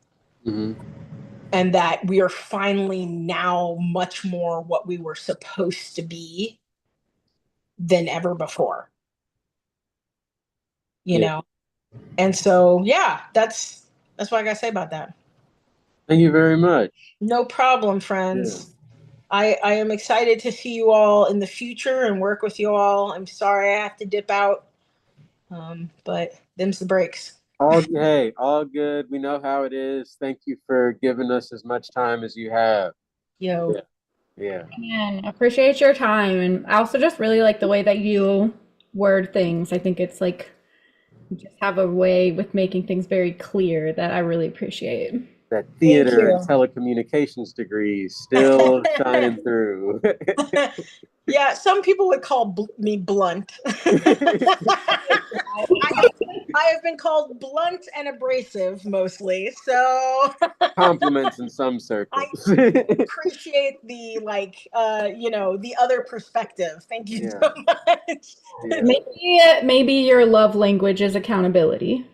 S1: Mhm.
S4: and that we are finally now much more what we were supposed to be than ever before, you
S1: Yeah.
S4: know? And so, yeah, that's what I gotta say about that.
S1: Thank you very much.
S4: No problem,
S1: Yeah.
S4: friends. I am excited to see you all in the future and work with you all. I'm sorry I have to dip out, but them's the breaks.
S1: Hey, all good. We know how it is. Thank you for giving us as much time as you have.
S4: Yo,
S1: Yeah. Yeah.
S2: And appreciate your time. And I also just really like the way that you word things. I think it's like you just have a way with making things very clear that I really appreciate.
S1: That
S4: thank
S1: theater and
S4: you.
S1: telecommunications degree still shining through.
S4: Yeah, some people would call me blunt. I have been called blunt and abrasive mostly, so
S1: Compliments in some
S4: I
S1: circles.
S4: appreciate the the other perspective. Thank you
S1: Yeah.
S4: so much.
S1: Yeah.
S2: Maybe your love language is accountability.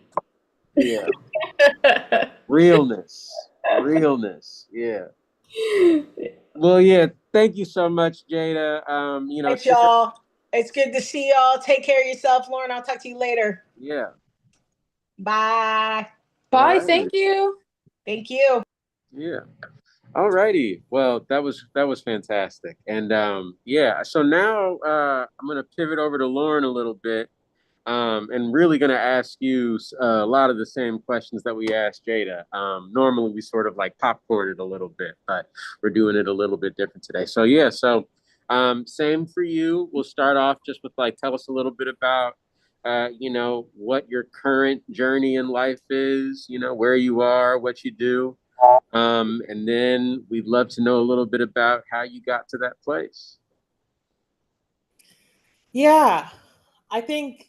S1: Yeah. Realness. Realness. Yeah. Well, yeah. Thank you so much, Jada.
S4: Right, y'all. It's good to see y'all. Take care of yourself, Lauren. I'll talk to you later.
S1: Yeah.
S4: Bye.
S1: All
S6: Bye.
S1: right.
S6: Thank you.
S4: Thank you.
S1: Yeah. All righty. Well, that was fantastic. And yeah, so now I'm gonna pivot over to Lauren a little bit. And really gonna ask you a lot of the same questions that we asked Jada. Normally we sort of like popcorn it a little bit, but we're doing it a little bit different today. So yeah, so same for you. We'll start off just with like tell us a little bit about what your current journey in life is, where you are, what you do. And then we'd love to know a little bit about how you got to that place.
S3: Yeah, I think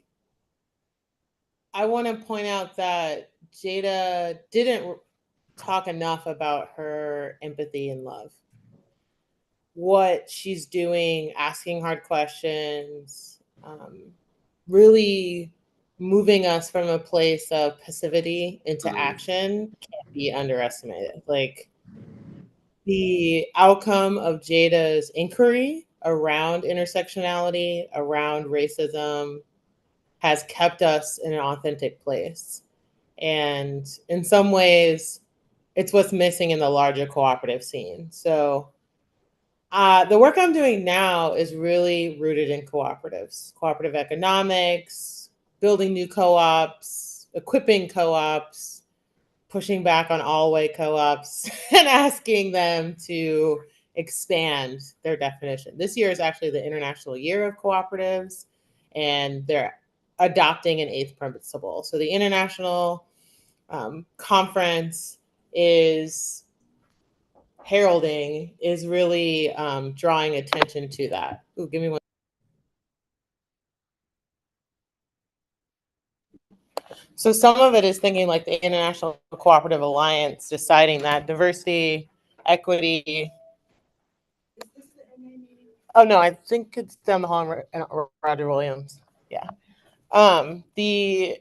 S3: I want to point out that Jada didn't talk enough about her empathy and love. What she's doing, asking hard questions, really moving us from a place of passivity into action can't be underestimated. Like the outcome of Jada's inquiry around intersectionality, around racism, has kept us in an authentic place. And in some ways, it's what's missing in the larger cooperative scene. So the work I'm doing now is really rooted in cooperatives, cooperative economics, building new co-ops, equipping co-ops, pushing back on all white co-ops and asking them to expand their definition. This year is actually the International Year of Cooperatives, and they're adopting an eighth principle. So the international conference is heralding, is really drawing attention to that. Ooh, give me one. So some of it is thinking like the International Cooperative Alliance deciding that diversity, equity. Oh no, I think it's down the hall in Roger Williams. Yeah. The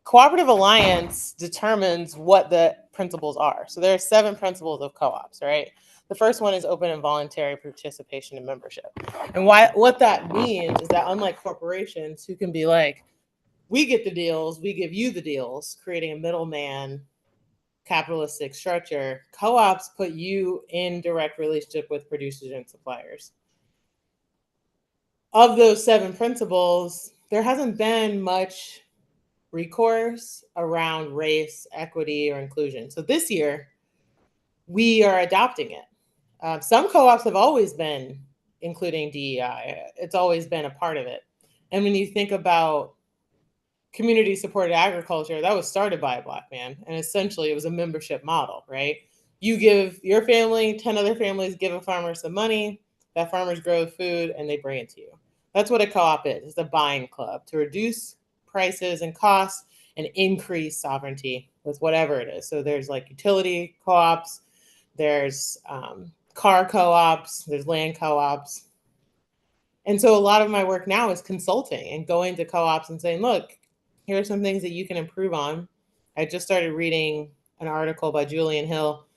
S3: Cooperative Alliance determines what the principles are. So there are 7 principles of co-ops, right? The first one is open and voluntary participation and membership. And what that means is that unlike corporations who can be like, we get the deals, we give you the deals, creating a middleman capitalistic structure, co-ops put you in direct relationship with producers and suppliers. Of those 7 principles, there hasn't been much recourse around race, equity, or inclusion. So this year, we are adopting it. Some co-ops have always been including DEI. It's always been a part of it. And when you think about community supported agriculture, that was started by a Black man. And essentially it was a membership model, right? You give your family, 10 other families give a farmer some money, that farmers grow food and they bring it to you. That's what a co-op is. It's a buying club to reduce prices and costs and increase sovereignty with whatever it is. So there's like utility co-ops, there's car co-ops, there's land co-ops. And so a lot of my work now is consulting and going to co-ops and saying, look, here are some things that you can improve on. I just started reading an article by Julian Hill,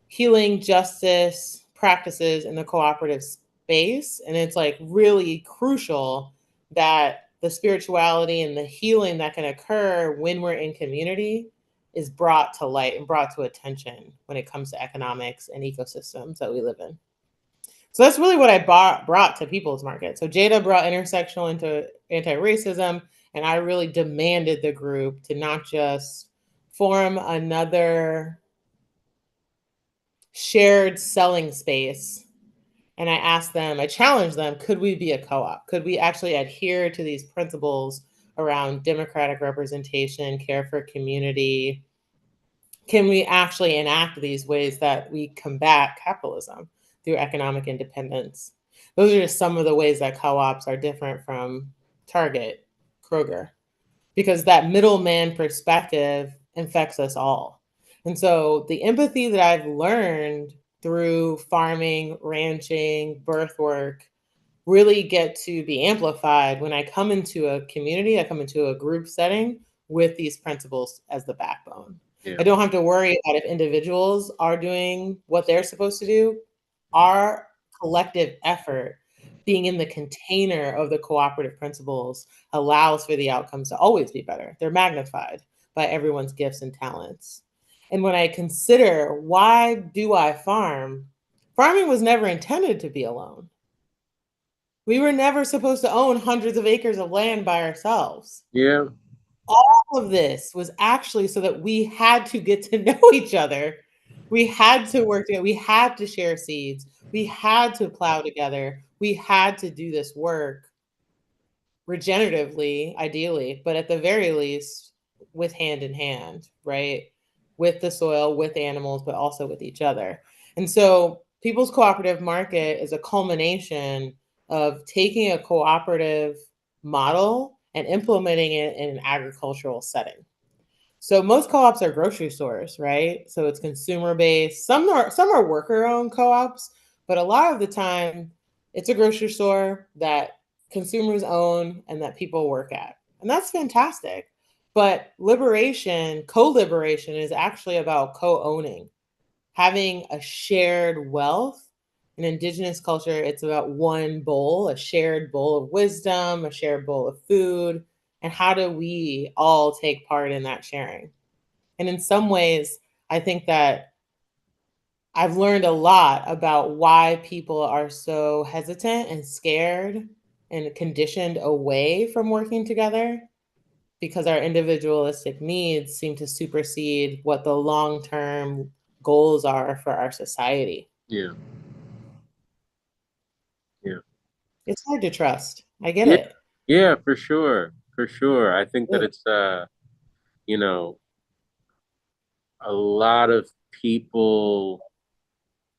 S3: Healing Justice Practices in the Cooperative Space. And it's like really crucial that the spirituality and the healing that can occur when we're in community is brought to light and brought to attention when it comes to economics and ecosystems that we live in. So that's really what I brought to People's Market. So Jada brought intersectional into anti-racism, and I really demanded the group to not just form another shared selling space. And I asked them, I challenged them, could we be a co-op? Could we actually adhere to these principles around democratic representation, care for community? Can we actually enact these ways that we combat capitalism through economic independence? Those are just some of the ways that co-ops are different from Target, Kroger, because that middleman perspective infects us all. And so the empathy that I've learned through farming, ranching, birth work really get to be amplified when I come into a community, I come into a group setting with these principles as the backbone.
S1: Yeah.
S3: I don't have to worry about if individuals are doing what they're supposed to do. Our collective effort being in the container of the cooperative principles allows for the outcomes to always be better. They're magnified by everyone's gifts and talents. And when I consider why do I farm, farming was never intended to be alone. We were never supposed to own hundreds of acres of land by ourselves.
S1: Yeah.
S3: All of this was actually so that we had to get to know each other. We had to work together. We had to share seeds. We had to plow together. We had to do this work regeneratively, ideally, but at the very least, with hand in hand, right? With the soil, with animals, but also with each other. And so, People's Cooperative Market is a culmination of taking a cooperative model and implementing it in an agricultural setting. So most co-ops are grocery stores, right? So it's consumer based. Some are worker owned co-ops, but a lot of the time it's a grocery store that consumers own and that people work at. And that's fantastic. But liberation, co-liberation is actually about co-owning, having a shared wealth. In indigenous culture, it's about one bowl, a shared bowl of wisdom, a shared bowl of food. And how do we all take part in that sharing? And in some ways, I think that I've learned a lot about why people are so hesitant and scared and conditioned away from working together, because our individualistic needs seem to supersede what the long-term goals are for our society.
S1: Yeah. Yeah.
S3: It's hard to trust. I get
S1: Yeah.
S3: it.
S1: Yeah, for sure. For sure. I think that
S3: Yeah.
S1: it's you know, a lot of people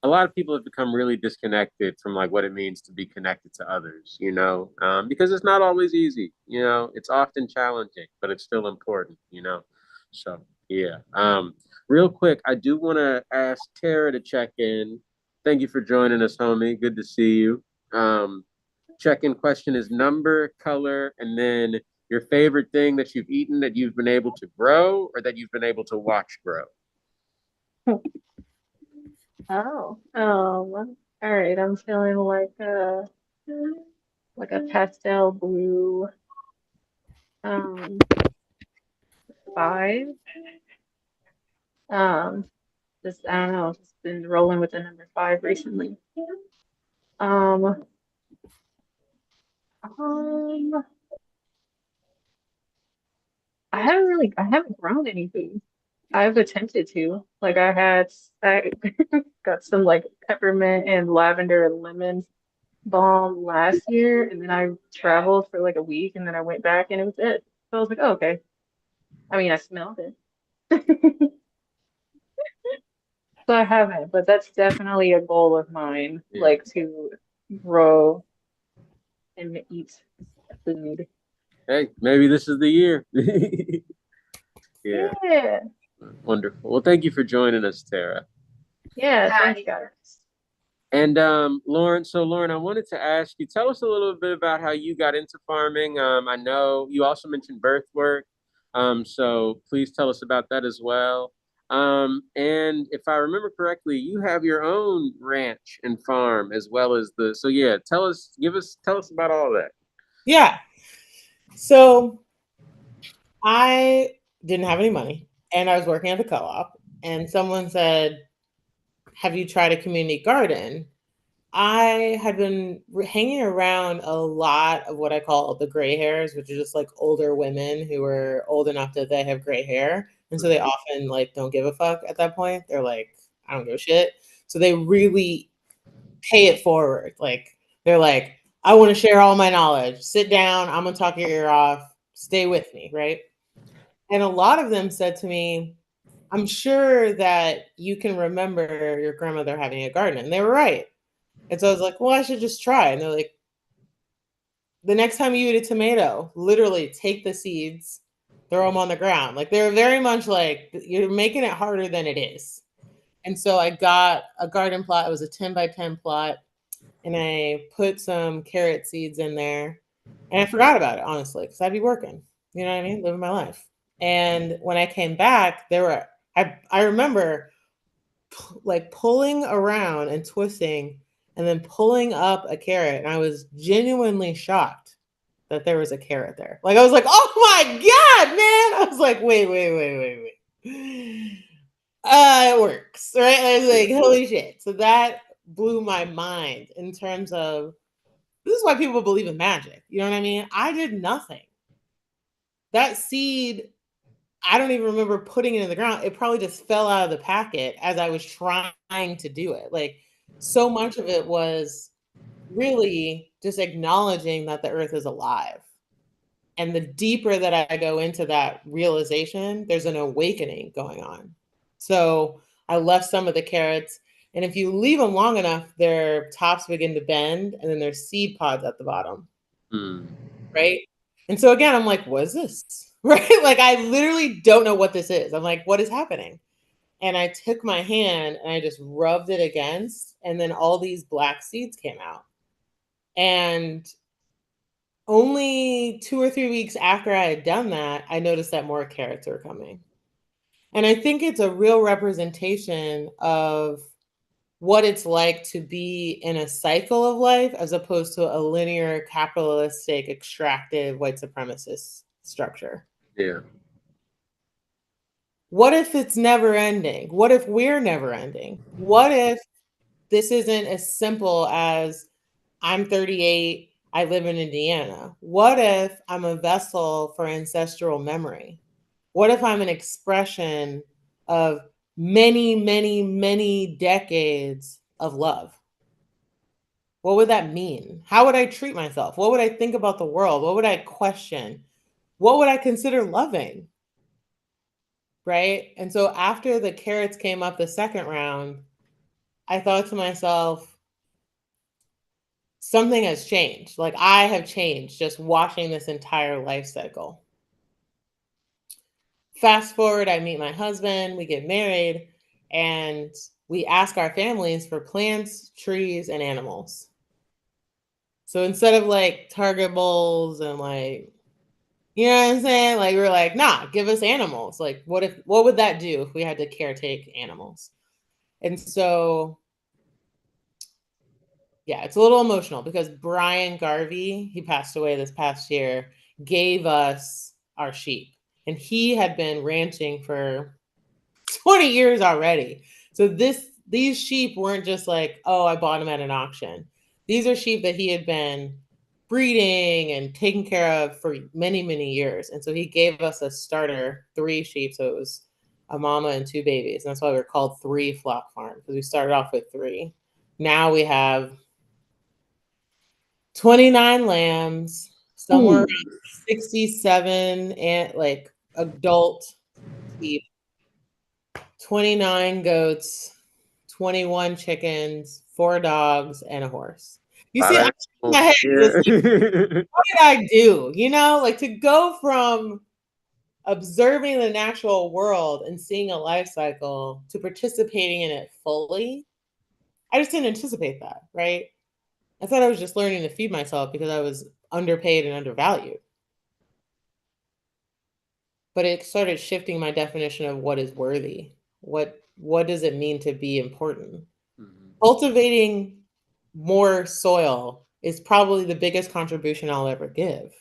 S1: a lot of people have become really disconnected from like what it means to be connected to others, because it's not always easy, it's often challenging, but it's still important. So yeah. Real quick, I do want to ask Tara to check in. Thank you for joining us, homie. Good to see you. Check-in question is number, color, and then your favorite thing that you've eaten that you've been able to grow or that you've been able to watch grow.
S8: Oh, all right. I'm feeling like a pastel blue, um, 5. Um, just I don't know, just been rolling with the number 5 recently. Um, um, I haven't grown any food. I've attempted to. Like I got some like peppermint and lavender and lemon balm last year, and then I traveled for like a week, and then I went back, and it was it. So I was like, oh, okay. I mean, I smelled it. So I haven't, but that's definitely a goal of mine,
S1: Yeah.
S8: like to grow and eat food.
S1: Hey, maybe this is the year. Yeah,
S8: Yeah.
S1: wonderful. Well, thank you for joining us, Tara.
S8: Yeah, thanks guys.
S1: And Lauren, so Lauren, I wanted to ask you, tell us a little bit about how you got into farming. I know you also mentioned birth work. So please tell us about that as well. And if I remember correctly, you have your own ranch and farm as well as so yeah, tell us about all that.
S3: Yeah. So I didn't have any money and I was working at the co-op, and someone said, have you tried a community garden? I had been hanging around a lot of what I call the gray hairs, which are just like older women who are old enough that they have gray hair. And so they often like don't give a fuck at that point. They're like, I don't give a shit. So they really pay it forward. Like they're like, I want to share all my knowledge. Sit down. I'm gonna talk your ear off. Stay with me, right? And a lot of them said to me, I'm sure that you can remember your grandmother having a garden. And they were right. And so I was like, well, I should just try. And they're like, the next time you eat a tomato, literally take the seeds, throw them on the ground. Like they're very much like, you're making it harder than it is. And so I got a garden plot. It was a 10 by 10 plot. And I put some carrot seeds in there. And I forgot about it, honestly, because I'd be working. You know what I mean? Living my life. And when I came back, I remember like pulling around and twisting and then pulling up a carrot. And I was genuinely shocked that there was a carrot there. Like, I was like, oh my God, man. I was like, wait. It works, right? I was like, holy shit. So that blew my mind in terms of this is why people believe in magic. You know what I mean? I did nothing. That seed, I don't even remember putting it in the ground. It probably just fell out of the packet as I was trying to do it. Like, so much of it was really just acknowledging that the earth is alive. And the deeper that I go into that realization, there's an awakening going on. So I left some of the carrots. And if you leave them long enough, their tops begin to bend and then there's seed pods at the bottom.
S1: Hmm.
S3: Right. And so again, I'm like, what is this? Right. Like, I literally don't know what this is. I'm like, what is happening? And I took my hand and I just rubbed it against, and then all these black seeds came out. And only 2 or 3 weeks after I had done that, I noticed that more carrots were coming. And I think it's a real representation of what it's like to be in a cycle of life as opposed to a linear, capitalistic, extractive, white supremacist structure.
S1: Yeah.
S3: What if it's never ending? What if we're never ending? What if this isn't as simple as I'm 38, I live in Indiana? What if I'm a vessel for ancestral memory? What if I'm an expression of many, many, many decades of love? What would that mean? How would I treat myself? What would I think about the world? What would I question? What would I consider loving? Right? And so after the carrots came up the second round, I thought to myself, something has changed. Like, I have changed just watching this entire life cycle. Fast forward, I meet my husband, we get married, and we ask our families for plants, trees, and animals. So instead of like Target bowls and like, you know what I'm saying? Like, we're like, nah, give us animals. Like, what would that do if we had to caretake animals? And so, yeah, it's a little emotional because Brian Garvey, he passed away this past year, gave us our sheep. And he had been ranching for 20 years already. So these sheep weren't just like, oh, I bought them at an auction. These are sheep that he had been breeding and taking care of for many, many years. And so he gave us a starter, 3 sheep. So it was a mama and 2 babies. And that's why we're called 3 flock farm, because we started off with 3. Now we have 29 lambs, somewhere around 67 and like adult sheep, 29 goats, 21 chickens, 4 dogs, and a horse. You see,
S1: Lot
S3: I'm
S1: of
S3: in my
S1: animals.
S3: head just like,
S1: Yeah.
S3: what did I do? You know, like to go from observing the natural world and seeing a life cycle to participating in it fully. I just didn't anticipate that, right? I thought I was just learning to feed myself because I was underpaid and undervalued. But it started shifting my definition of what is worthy. What does it mean to be important?
S1: Mhm.
S3: Cultivating more soil is probably the biggest contribution I'll ever give.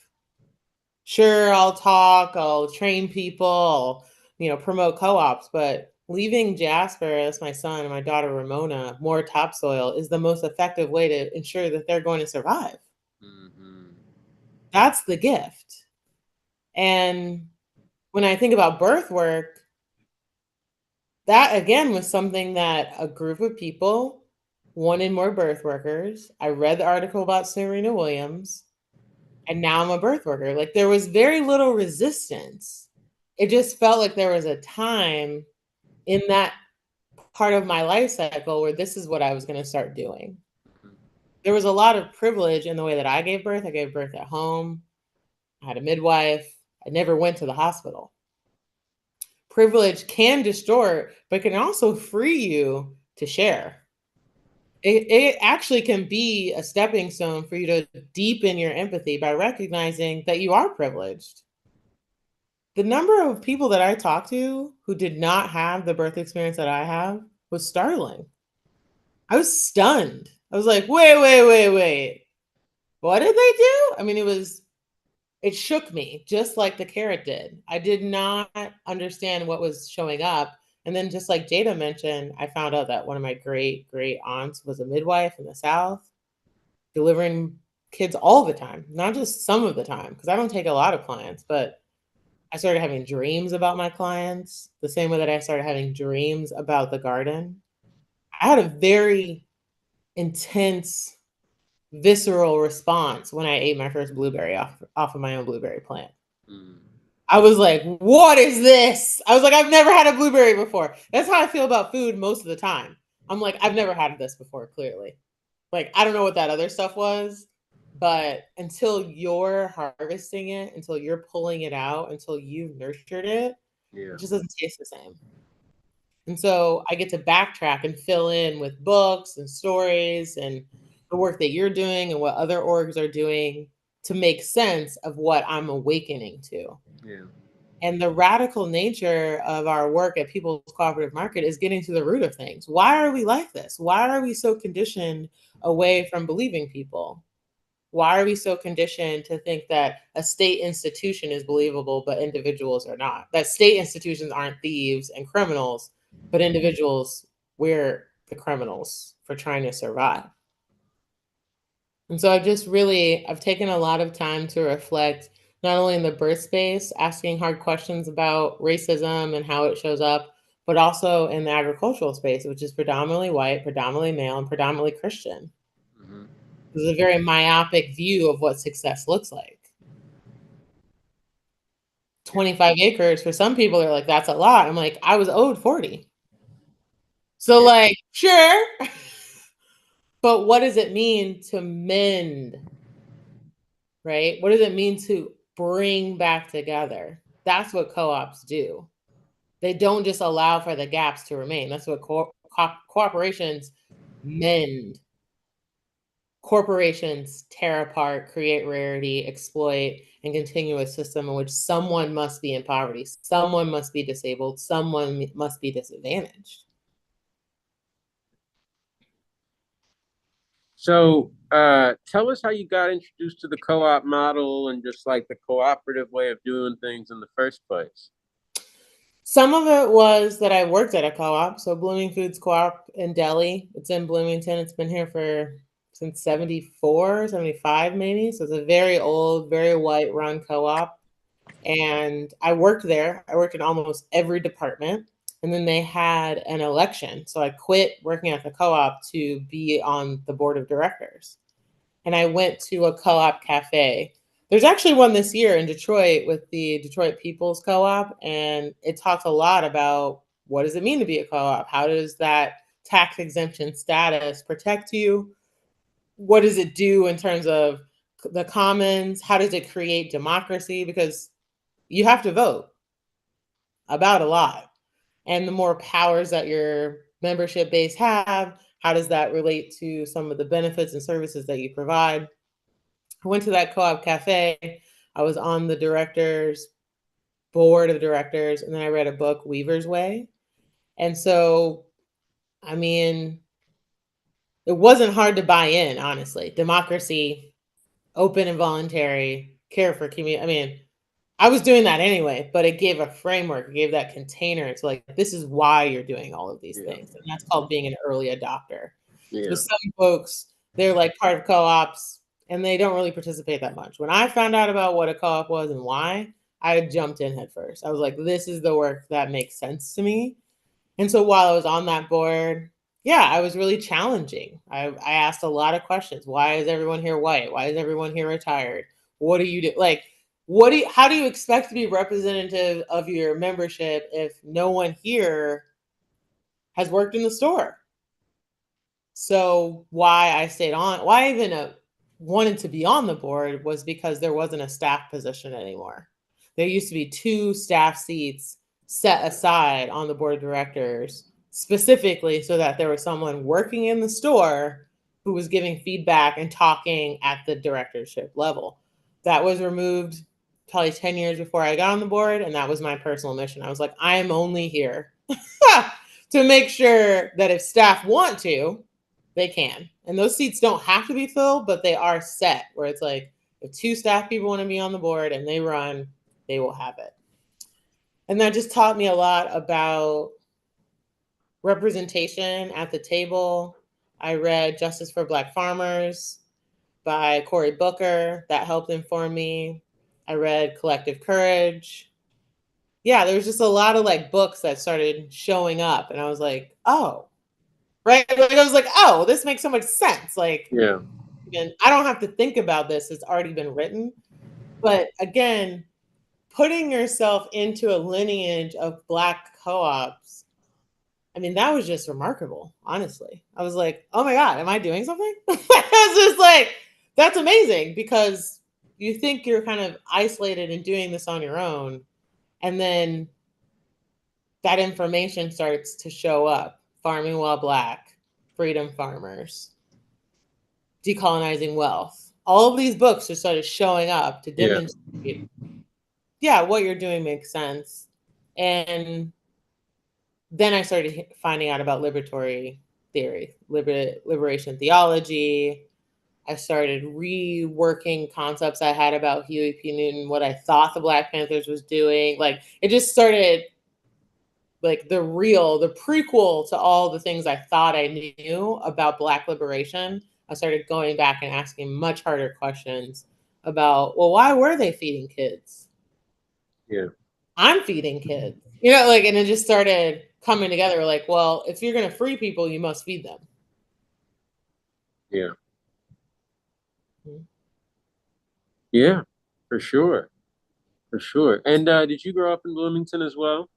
S3: Sure, I'll talk, I'll train people, promote co-ops, but leaving Jasper, that's my son, and my daughter Ramona, more topsoil is the most effective way to ensure that they're going to survive.
S1: Mhm.
S3: That's the gift. And when I think about birth work, that again was something that a group of people wanted more birth workers. I read the article about Serena Williams, and now I'm a birth worker. Like there was very little resistance. It just felt like there was a time in that part of my life cycle where this is what I was going to start doing. There was a lot of privilege in the way that I gave birth. I gave birth at home. I had a midwife. I never went to the hospital. Privilege can distort, but can also free you to share. It actually can be a stepping stone for you to deepen your empathy by recognizing that you are privileged. The number of people that I talked to who did not have the birth experience that I have was startling. I was stunned. I was like, wait. What did they do? I mean, it shook me just like the carrot did. I did not understand what was showing up. And then just like Jada mentioned, I found out that one of my great aunts was a midwife in the South, delivering kids all the time, not just some of the time, because I don't take a lot of clients, but I started having dreams about my clients the same way that I started having dreams about the garden. I had a very intense, visceral response when I ate my first blueberry off of my own blueberry plant.
S1: Mm.
S3: I was like, what is this? I was like, I've never had a blueberry before. That's how I feel about food most of the time. I'm like, I've never had this before, clearly. Like, I don't know what that other stuff was, but until you're harvesting it, until you're pulling it out, until you've nurtured it,
S1: Yeah.
S3: it just doesn't taste the same. And so I get to backtrack and fill in with books and stories and the work that you're doing and what other orgs are doing to make sense of what I'm awakening to.
S1: Yeah.
S3: And the radical nature of our work at People's Cooperative Market is getting to the root of things. Why are we like this? Why are we so conditioned away from believing people? Why are we so conditioned to think that a state institution is believable, but individuals are not? That state institutions aren't thieves and criminals, but individuals, we're the criminals for trying to survive. And so I've taken a lot of time to reflect not only in the birth space, asking hard questions about racism and how it shows up, but also in the agricultural space, which is predominantly white, predominantly male, and predominantly Christian.
S1: Mm-hmm.
S3: There's a very myopic view of what success looks like. 25 acres for some people are like, that's a lot. I'm like, I was owed 40. So like, sure. But what does it mean to mend? Right? What does it mean to bring back together? That's what co-ops do. They don't just allow for the gaps to remain. That's what corporations mend. Corporations tear apart, create rarity, exploit, and continue a system in which someone must be in poverty, someone must be disabled, someone must be disadvantaged.
S1: So, tell us how you got introduced to the co-op model and just like the cooperative way of doing things in the first place.
S3: Some of it was that I worked at a co-op, so Blooming Foods Co-op in Delhi. It's in Bloomington. It's been here since 74, 75 maybe. So it's a very old, very white run co-op. And I worked there. I worked in almost every department. And then they had an election. So I quit working at the co-op to be on the board of directors. And I went to a co-op cafe. There's actually one this year in Detroit with the Detroit People's Co-op. And it talks a lot about what does it mean to be a co-op? How does that tax exemption status protect you? What does it do in terms of the commons? How does it create democracy? Because you have to vote about a lot. And the more powers that your membership base have, how does that relate to some of the benefits and services that you provide? I went to that co-op cafe. I was on the director's board of directors, and then I read a book, Weaver's Way. And so, I mean, it wasn't hard to buy in, honestly. Democracy, open and voluntary, care for community. I mean, I was doing that anyway, but it gave a framework, it gave that container. It's like, this is why you're doing all of these things. And that's called being an early adopter. So some folks, they're like part of co-ops and they don't really participate that much. When I found out about what a co-op was and why, I jumped in head first. I was like, this is the work that makes sense to me. And so while I was on that board, yeah, I was really challenging. I asked a lot of questions. Why is everyone here white? Why is everyone here retired? What do you do? Like, how do you expect to be representative of your membership if no one here has worked in the store? So why I stayed on, why I even wanted to be on the board was because there wasn't a staff position anymore. There used to be 2 staff seats set aside on the board of directors specifically so that there was someone working in the store who was giving feedback and talking at the directorship level. That was removed probably 10 years before I got on the board, and that was my personal mission. I was like, I am only here to make sure that if staff want to, they can. And those seats don't have to be filled, but they are set where it's like, if 2 staff people want to be on the board and they run, they will have it. And that just taught me a lot about representation at the table. I read Justice for Black Farmers by Cory Booker. That helped inform me. I read Collective Courage. Yeah, there was just a lot of like books that started showing up. And I was like, oh, right. Like, I was like, oh, this makes so much sense. Like,
S1: Yeah.
S3: and I don't have to think about this. It's already been written. But again, putting yourself into a lineage of Black co-ops, I mean, that was just remarkable, honestly. I was like, oh my God, am I doing something? I was just like, that's amazing, because you think you're kind of isolated and doing this on your own. And then that information starts to show up. Farming While Black, Freedom Farmers, Decolonizing Wealth. All of these books just started showing up to demonstrate, yeah, what you're doing makes sense. And then I started finding out about liberatory theory, liberation theology. I started reworking concepts I had about Huey P. Newton, what I thought the Black Panthers was doing. Like, it just started, like, the prequel to all the things I thought I knew about Black liberation. I started going back and asking much harder questions about, well, why were they feeding kids?
S1: Yeah.
S3: I'm feeding kids. You know, like, and it just started coming together. Like, well, if you're going to free people, you must feed them.
S1: Yeah.
S3: Mm-hmm.
S1: Yeah, for sure. For sure. And did you grow up in Bloomington as well?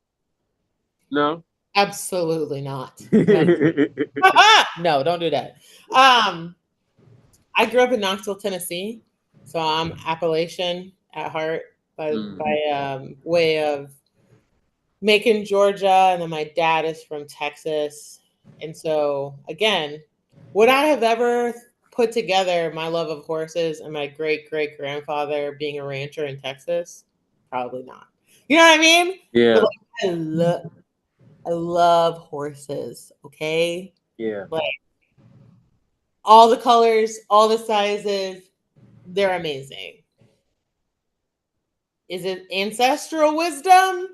S1: No?
S3: Absolutely not. No, don't do that. I grew up in Knoxville, Tennessee, so I'm Appalachian at heart by way of Macon, Georgia, and then my dad is from Texas. And so, again, would I have ever put together my love of horses and my great-great-grandfather being a rancher in Texas? Probably not. You know what I mean?
S1: Yeah.
S3: But like, I love horses, okay?
S1: Yeah.
S3: Like, all the colors, all the sizes, they're amazing. Is it ancestral wisdom?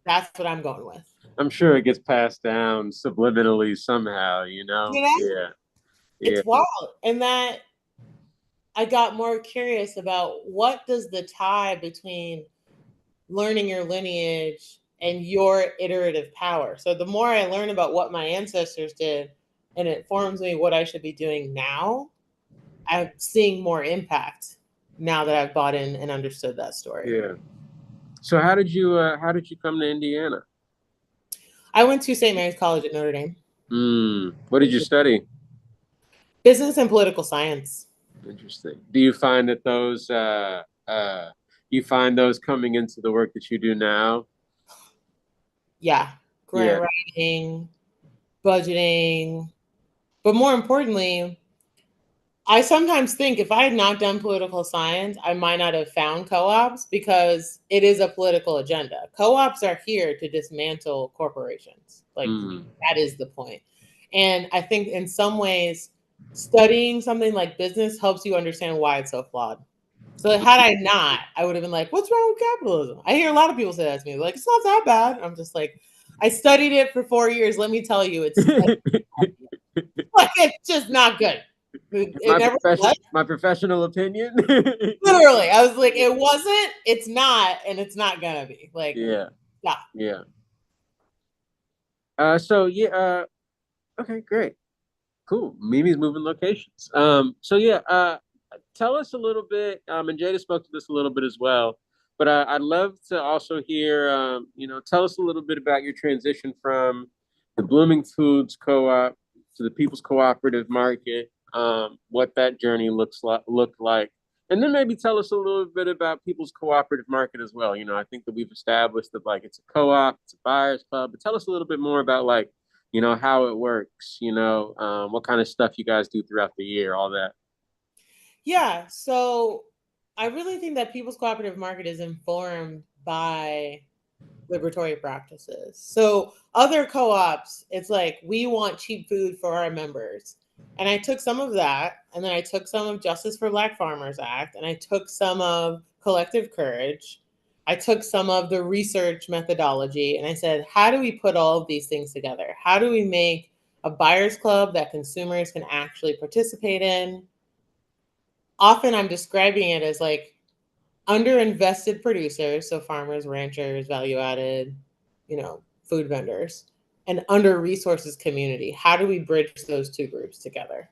S3: That's what I'm going with.
S1: I'm sure it gets passed down subliminally somehow, you know?
S3: You know?
S1: Yeah.
S3: It's wild. And that I got more curious about, what does the tie between learning your lineage and your iterative power. So the more I learn about what my ancestors did, and it informs me what I should be doing now, I'm seeing more impact now that I've bought in and understood that story.
S1: Yeah. So how did you come to Indiana?
S3: I went to St. Mary's College at Notre Dame.
S1: What did you study?
S3: Business and political science.
S1: Interesting. Do you find that those you find those coming into the work that you do now?
S3: Yeah.
S1: Yeah.
S3: Grant writing, budgeting. But more importantly, I sometimes think if I had not done political science, I might not have found co-ops because it is a political agenda. Co-ops are here to dismantle corporations. Like that is the point. And I think in some ways, studying something like business helps you understand why it's so flawed. So had I not, I would have been like, what's wrong with capitalism? I hear a lot of people say that to me, like, it's not that bad. I'm just like, I studied it for 4 years. Let me tell you, it's like, it's just not good. It never was.
S1: My professional opinion.
S3: Literally, I was like, it wasn't, it's not, and it's not gonna be. Like,
S1: Yeah.
S3: yeah.
S1: Yeah. So yeah, okay, great. Cool. Mimi's moving locations. So yeah, tell us a little bit, and Jada spoke to this a little bit as well, but I'd love to also hear, tell us a little bit about your transition from the Blooming Foods Co-op to the People's Cooperative Market, what that journey looked like, and then maybe tell us a little bit about People's Cooperative Market as well. I think that we've established that like it's a co-op, it's a buyers club, but tell us a little bit more about like how it works, what kind of stuff you guys do throughout the year, all that.
S3: Yeah. So I really think that People's Cooperative Market is informed by liberatory practices. So other co-ops, it's like we want cheap food for our members. And I took some of that, and then I took some of Justice for Black Farmers Act, and I took some of Collective Courage. I took some of the research methodology, and I said, how do we put all of these things together? How do we make a buyers club that consumers can actually participate in? Often I'm describing it as like underinvested producers, so farmers, ranchers, value added, food vendors, and under resources community. How do we bridge those two groups together?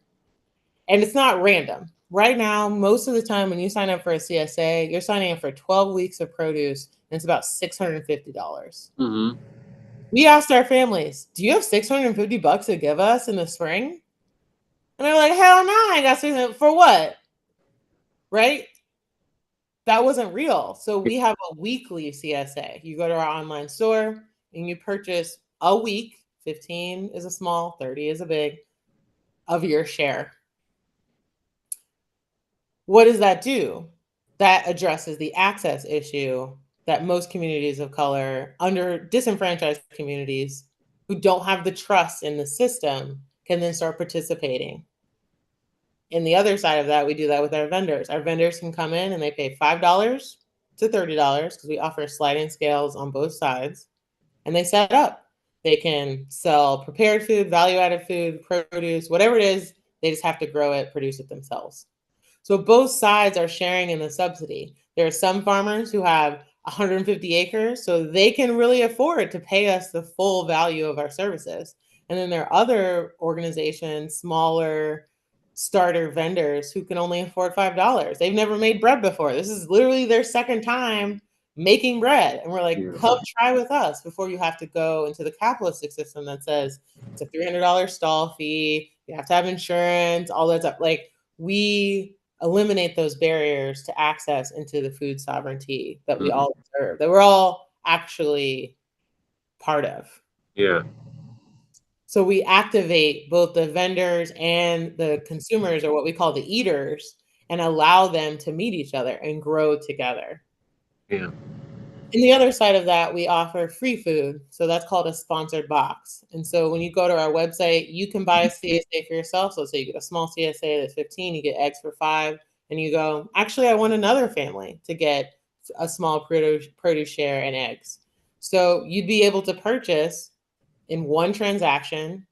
S3: And it's not random. Right now, most of the time when you sign up for a CSA, you're signing up for 12 weeks of produce, and it's about $650. We asked our families, do you have $650 to give us in the spring? And they're like, hell no, I got 600 for what? Right? That wasn't real. So we have a weekly CSA. You go to our online store and you purchase a week. 15 is a small, 30 is a big, of your share. What does that do? That addresses the access issue that most communities of color, under disenfranchised communities who don't have the trust in the system, can then start participating. In the other side of that, we do that with our vendors. Our vendors can come in and they pay $5 to $30 because we offer sliding scales on both sides, and they set up. They can sell prepared food, value-added food, produce, whatever it is. They just have to grow it, produce it themselves. So both sides are sharing in the subsidy. There are some farmers who have 150 acres, so they can really afford to pay us the full value of our services. And then there are other organizations, smaller starter vendors who can only afford $5. They've never made bread before. This is literally their second time making bread. And we're like, come try with us before you have to go into the capitalistic system that says it's a $300 stall fee. You have to have insurance, all that stuff. Like, we eliminate those barriers to access into the food sovereignty that we all deserve, that we're all actually part of.
S1: Yeah.
S3: So we activate both the vendors and the consumers, or what we call the eaters, and allow them to meet each other and grow together.
S1: Yeah.
S3: In the other side of that, we offer free food. So that's called a sponsored box. And so when you go to our website, you can buy a CSA for yourself. So say you get a small CSA that's 15, you get eggs for 5, and you go, actually, I want another family to get a small produce share and eggs. So you'd be able to purchase in one transaction.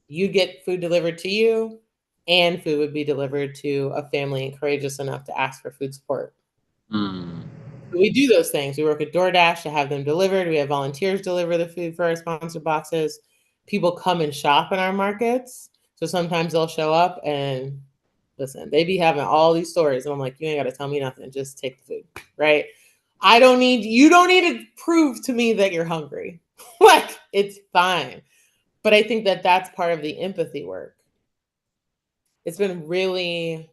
S3: You'd get food delivered to you, and food would be delivered to a family courageous enough to ask for food support. We do those things. We work with DoorDash to have them delivered. We have volunteers deliver the food for our sponsored boxes. People come and shop in our markets. So sometimes they'll show up and listen, they be having all these stories. And I'm like, you ain't got to tell me nothing. Just take the food, right? You don't need to prove to me that you're hungry. Like, it's fine. But I think that that's part of the empathy work. It's been really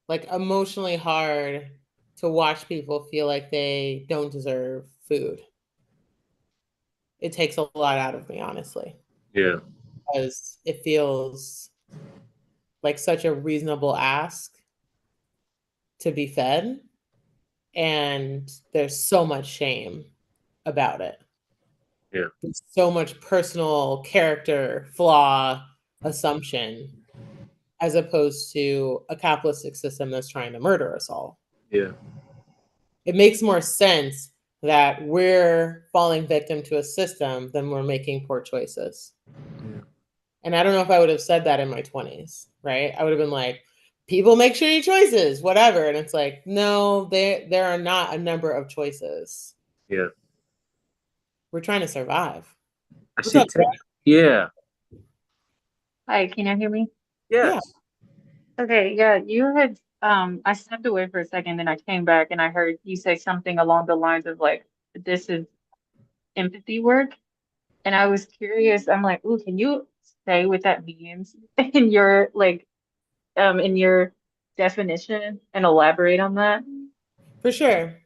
S3: like emotionally hard to watch people feel like they don't deserve food. It takes a lot out of me, honestly.
S1: Yeah.
S3: Because it feels like such a reasonable ask to be fed. And there's so much shame about it.
S1: Yeah.
S3: There's so much personal character flaw assumption as opposed to a capitalistic system that's trying to murder us all.
S1: Yeah.
S3: It makes more sense that we're falling victim to a system than we're making poor choices.
S1: Yeah.
S3: And I don't know if I would have said that in my 20s, right? I would have been like, people make shitty choices, whatever. And it's like, no, there are not a number of choices.
S1: Yeah.
S3: We're trying to survive.
S1: I
S3: What's
S1: see.
S3: up, Sarah?
S1: Yeah.
S8: Hi, can you hear me?
S3: Yeah.
S1: Yes.
S8: Okay, yeah, you had I stepped away for a second and I came back and I heard you say something along the lines of like this is empathy work. And I was curious, I'm like, ooh, can you say what that means in your in your definition and elaborate on that?
S3: For sure.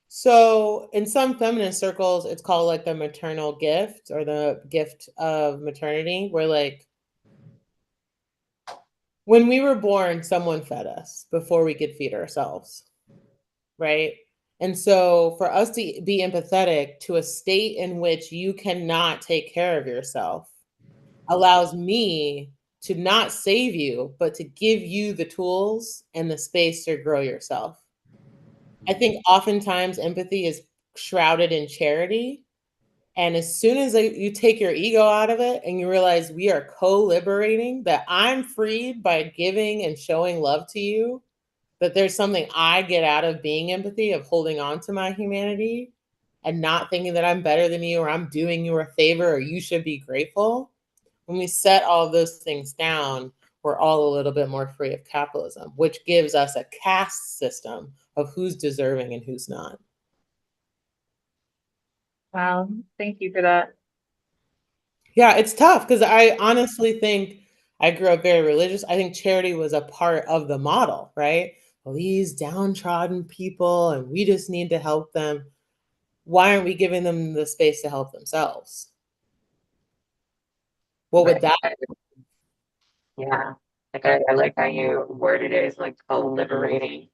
S3: So in some feminist circles, it's called like the maternal gift or the gift of maternity, where like when we were born, someone fed us before we could feed ourselves, right? And so for us to be empathetic to a state in which you cannot take care of yourself allows me to not save you, but to give you the tools and the space to grow yourself. I think oftentimes empathy is shrouded in charity. And as soon as you take your ego out of it and you realize we are co-liberating, that I'm freed by giving and showing love to you, that there's something I get out of being empathy, of holding on to my humanity and not thinking that I'm better than you or I'm doing you a favor or you should be grateful. When we set all of those things down, we're all a little bit more free of capitalism, which gives us a caste system of who's deserving and who's not.
S8: Wow, thank you for that.
S3: Yeah, it's tough because I honestly think I grew up very religious. I think charity was a part of the model, right? Well, these downtrodden people, and we just need to help them. Why aren't we giving them the space to help themselves? What would that?
S8: Yeah. Like I like how you worded it as like co-liberating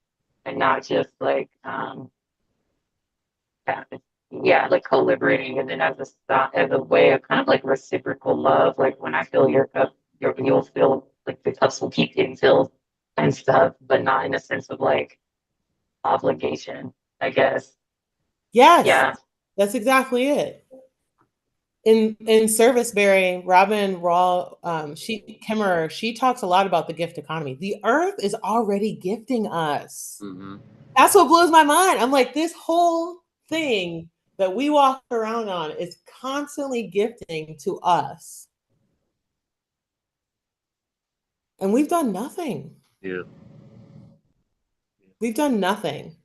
S8: and not just like yeah, yeah, like co-liberating and then as a as a way of kind of like reciprocal love. Like when I fill your cup, you'll feel like the cups will keep getting filled and stuff, but not in a sense of like obligation, I guess.
S3: Yes,
S8: Yeah.
S3: that's exactly it. In Serviceberry, Robin Raw, she talks a lot about the gift economy. The earth is already gifting us.
S1: Mm-hmm.
S3: That's what blows my mind. I'm like, this whole thing that we walk around on is constantly gifting to us. And we've done nothing.
S1: Yeah.
S3: We've done nothing.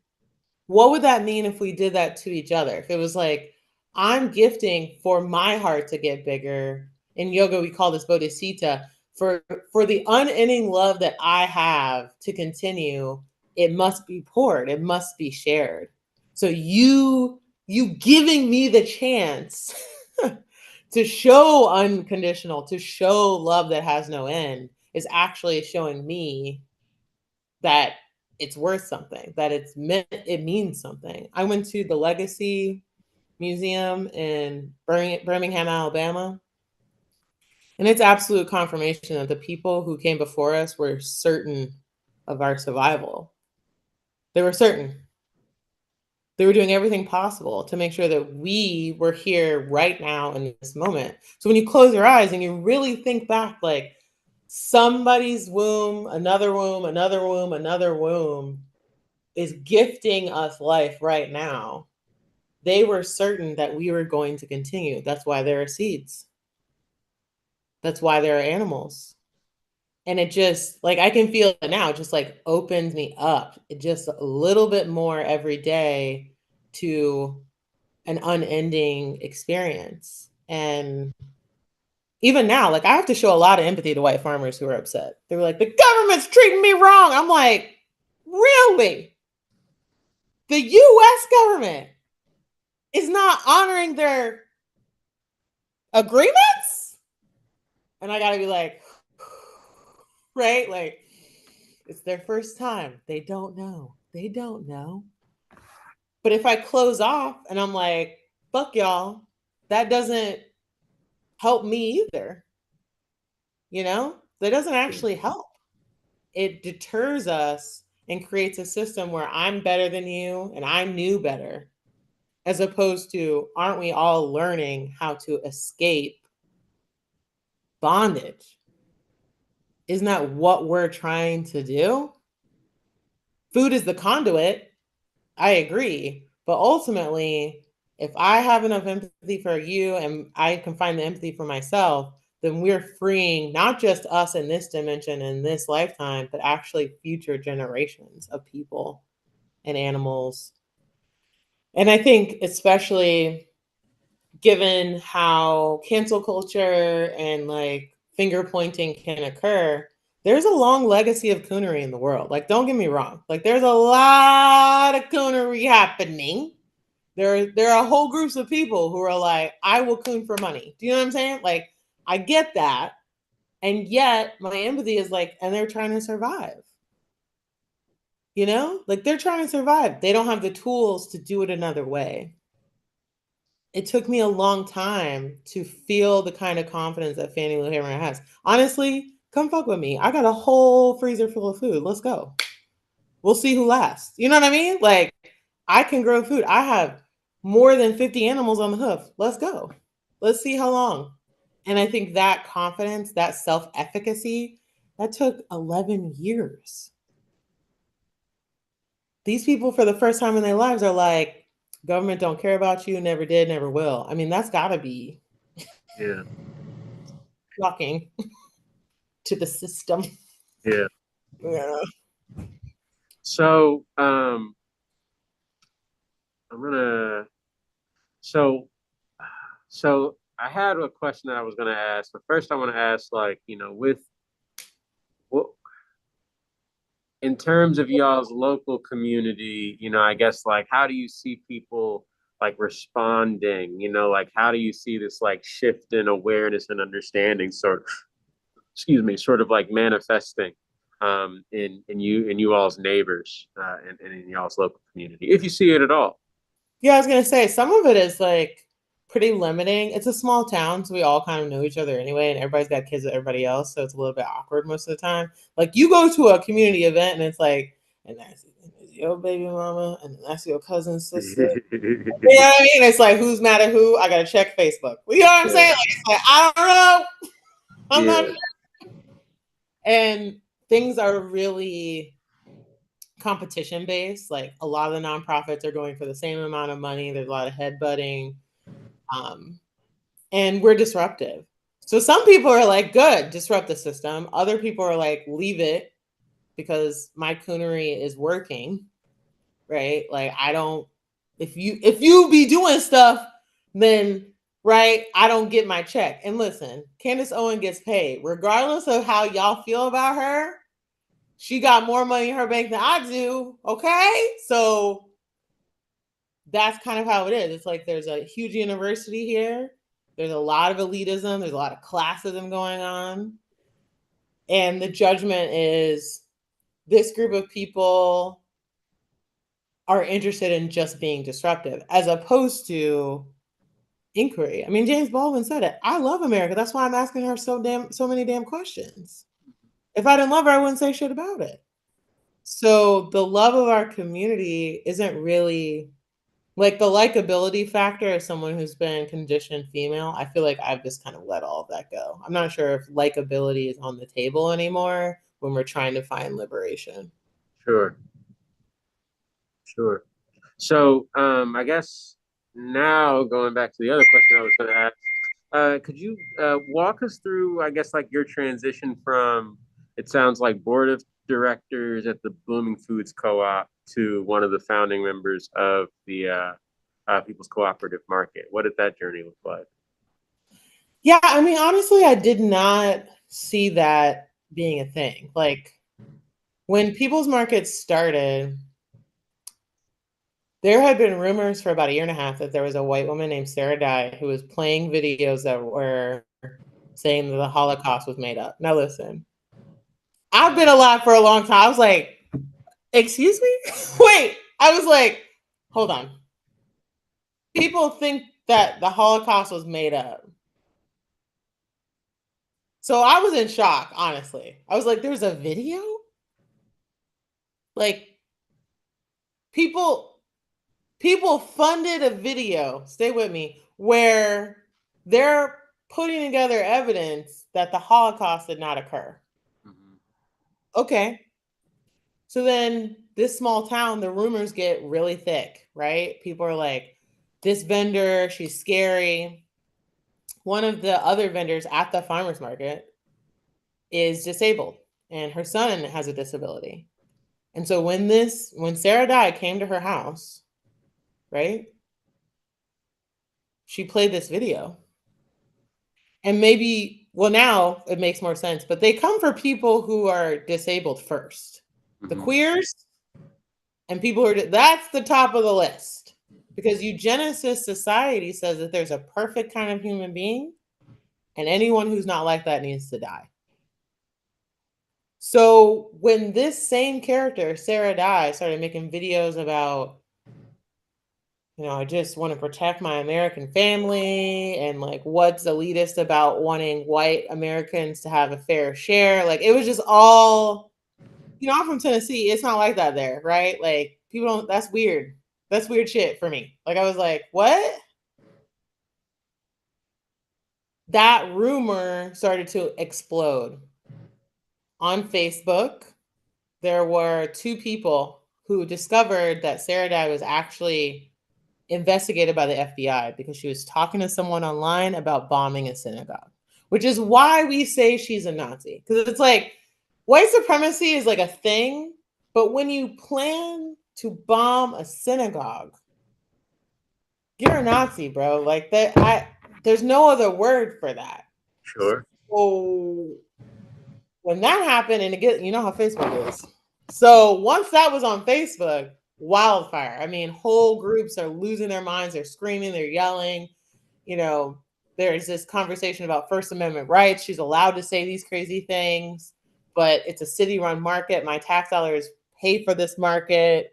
S3: What would that mean if we did that to each other? If it was like, I'm gifting for my heart to get bigger. In yoga, we call this bodhicitta. For the unending love that I have to continue, it must be poured. It must be shared. So you giving me the chance to show unconditional, to show love that has no end, is actually showing me that it's worth something, that it means something. I went to the Legacy Museum in Birmingham, Alabama, and it's absolute confirmation that the people who came before us were certain of our survival. They were certain. They were doing everything possible to make sure that we were here right now in this moment. So when you close your eyes and you really think back, like somebody's womb, another womb, another womb, another womb is gifting us life right now. They were certain that we were going to continue. That's why there are seeds. That's why there are animals. And it just, like, I can feel it now, it just like opens me up. It just a little bit more every day to an unending experience. And even now, like I have to show a lot of empathy to white farmers who are upset. They were like, the government's treating me wrong. I'm like, really? The US government is not honoring their agreements? And I gotta be like, right? Like, it's their first time. They don't know. They don't know. But if I close off and I'm like, fuck y'all, that doesn't help me either. You know, that doesn't actually help. It deters us and creates a system where I'm better than you and I knew better, as opposed to, aren't we all learning how to escape bondage? Isn't that what we're trying to do? Food is the conduit. I agree. But ultimately, if I have enough empathy for you and I can find the empathy for myself, then we're freeing not just us in this dimension in this lifetime, but actually future generations of people and animals. And I think, especially given how cancel culture and like finger pointing can occur, there's a long legacy of coonery in the world. Like, don't get me wrong. Like, there's a lot of coonery happening. There are whole groups of people who are like, I will coon for money. Do you know what I'm saying? Like, I get that. And yet my empathy is like, and they're trying to survive. You know, like they're trying to survive. They don't have the tools to do it another way. It took me a long time to feel the kind of confidence that Fannie Lou Hamer has. Honestly, come fuck with me. I got a whole freezer full of food. Let's go. We'll see who lasts. You know what I mean? Like, I can grow food. I have more than 50 animals on the hoof. Let's go. Let's see how long. And I think that confidence, that self-efficacy, that took 11 years. These people, for the first time in their lives, are like, government don't care about you, never did, never will. I mean, that's gotta be shocking to the system.
S1: Yeah.
S3: Yeah.
S1: So I'm gonna so so I had a question that I was gonna ask, but first I want to ask, like, with what, in terms of y'all's local community, I guess, like, how do you see people like responding? Like, how do you see this like shift in awareness and understanding sort of like manifesting in you all's neighbors, and in y'all's local community, if you see it at all?
S3: Yeah, I was gonna say some of it is like pretty limiting. It's a small town, so we all kind of know each other anyway, and everybody's got kids with everybody else, so it's a little bit awkward most of the time. Like you go to a community event and it's like, and that's your baby mama, and that's your cousin's sister. You know what I mean? It's like, who's mad at who? I gotta check Facebook. You know what I'm saying? Like, it's like, I don't know. I'm not sure. And things are really competition based. Like a lot of the nonprofits are going for the same amount of money. There's a lot of headbutting. And we're disruptive. So some people are like, good, disrupt the system. Other people are like, leave it because my coonery is working, right? Like I don't, if you be doing stuff, then right, I don't get my check. And listen, Candace Owen gets paid. Regardless of how y'all feel about her, she got more money in her bank than I do. Okay. So that's kind of how it is. It's like there's a huge university here. There's a lot of elitism. There's a lot of classism going on. And the judgment is this group of people are interested in just being disruptive as opposed to inquiry. I mean, James Baldwin said it. I love America. That's why I'm asking her so many damn questions. If I didn't love her, I wouldn't say shit about it. So the love of our community isn't really like the likability factor as someone who's been conditioned female. I feel like I've just kind of let all of that go. I'm not sure if likability is on the table anymore when we're trying to find liberation.
S1: Sure. So I guess now going back to the other question I was going to ask, could you walk us through, I guess, like your transition from, it sounds like, board of directors at the Blooming Foods Co-op to one of the founding members of the People's Cooperative Market? What did that journey look like?
S3: Yeah, I mean, honestly, I did not see that being a thing. Like when People's Market started, there had been rumors for about a year and a half that there was a white woman named Sarah Dye who was playing videos that were saying that the Holocaust was made up. Now, listen, I've been alive for a long time. I was like, excuse me? Wait, I was like, hold on. People think that the Holocaust was made up. So I was in shock, honestly. I was like, there's a video? Like, people funded a video, stay with me, where they're putting together evidence that the Holocaust did not occur.
S1: Mm-hmm.
S3: Okay. So then this small town, the rumors get really thick, right? People are like, this vendor, she's scary. One of the other vendors at the farmer's market is disabled and her son has a disability. And so when Sarah Dye came to her house, right? She played this video. And maybe, well, now it makes more sense, but they come for people who are disabled first. The
S1: Mm-hmm.
S3: queers and people who are, that's the top of the list. Because eugenicist society says that there's a perfect kind of human being, and anyone who's not like that needs to die. So when this same character, Sarah Dye, started making videos about, I just want to protect my American family and like what's elitist about wanting white Americans to have a fair share. Like it was just all, I'm from Tennessee. It's not like that there, right? Like people don't, that's weird. That's weird shit for me. Like I was like, what? That rumor started to explode. On Facebook, there were two people who discovered that Sarah Dye was actually investigated by the FBI because she was talking to someone online about bombing a synagogue, which is why we say she's a Nazi. Because it's like white supremacy is like a thing, but when you plan to bomb a synagogue, you're a Nazi, bro. Like that, there's no other word for that.
S1: Sure.
S3: So when that happened, and again, you know how Facebook is. So once that was on Facebook, wildfire. I mean, whole groups are losing their minds. They're screaming, they're yelling. There's this conversation about First Amendment rights. She's allowed to say these crazy things, but it's a city-run market. My tax dollars pay for this market.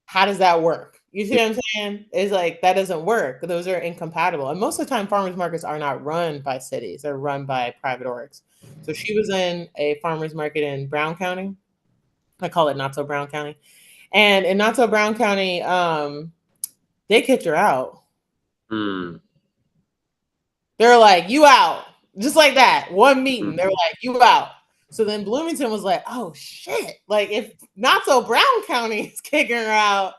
S3: How does that work? You see what I'm saying? It's like that doesn't work. Those are incompatible. And most of the time, farmers markets are not run by cities; they're run by private orgs. So she was in a farmers market in Brown County. I call it not so Brown County. And in not so Brown County, they kicked her out.
S1: Mm.
S3: They're like, you out. Just like that. One meeting.
S1: Mm.
S3: They're like, you out. So then Bloomington was like, oh shit. Like if not so Brown County is kicking her out,